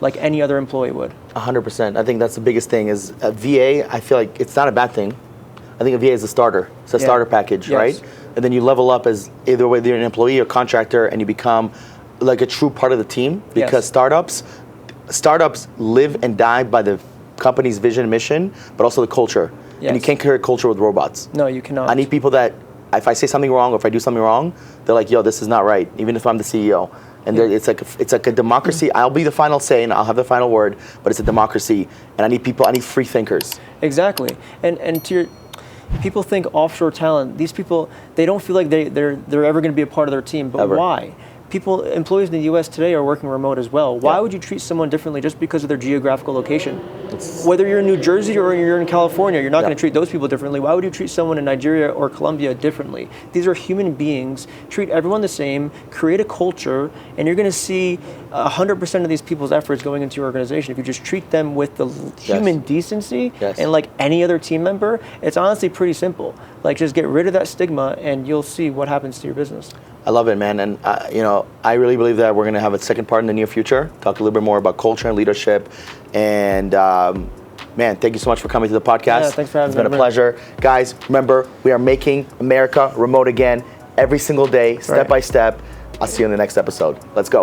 like any other employee would. 100%. I think that's the biggest thing is a VA, I feel like it's not a bad thing. I think a VA is a starter. It's a starter package, right? And then you level up as either whether you're an employee or contractor and you become like a true part of the team because startups live and die by the company's vision and mission, but also the culture. And you can't create culture with robots. No, you cannot. I need people that if I say something wrong or if I do something wrong, they're like, yo, this is not right, even if I'm the CEO. And it's like a democracy. I'll be the final say and I'll have the final word, but it's a democracy. And I need free thinkers. Exactly. And to your people think offshore talent, these people, they don't feel like they're ever going to be a part of their team, but why? Employees in the U.S. today are working remote as well. Why would you treat someone differently just because of their geographical location? Whether you're in New Jersey or you're in California, you're not going to treat those people differently. Why would you treat someone in Nigeria or Colombia differently? These are human beings. Treat everyone the same, create a culture, and you're going to see 100% of these people's efforts going into your organization. If you just treat them with the human decency and like any other team member, it's honestly pretty simple. Like just get rid of that stigma and you'll see what happens to your business. I love it, man. And, I really believe that we're going to have a second part in the near future, talk a little bit more about culture and leadership. And, man, thank you so much for coming to the podcast. Yeah, thanks for having me. It's been a pleasure. Guys, remember, we are making America remote again every single day, step by step. I'll see you in the next episode. Let's go.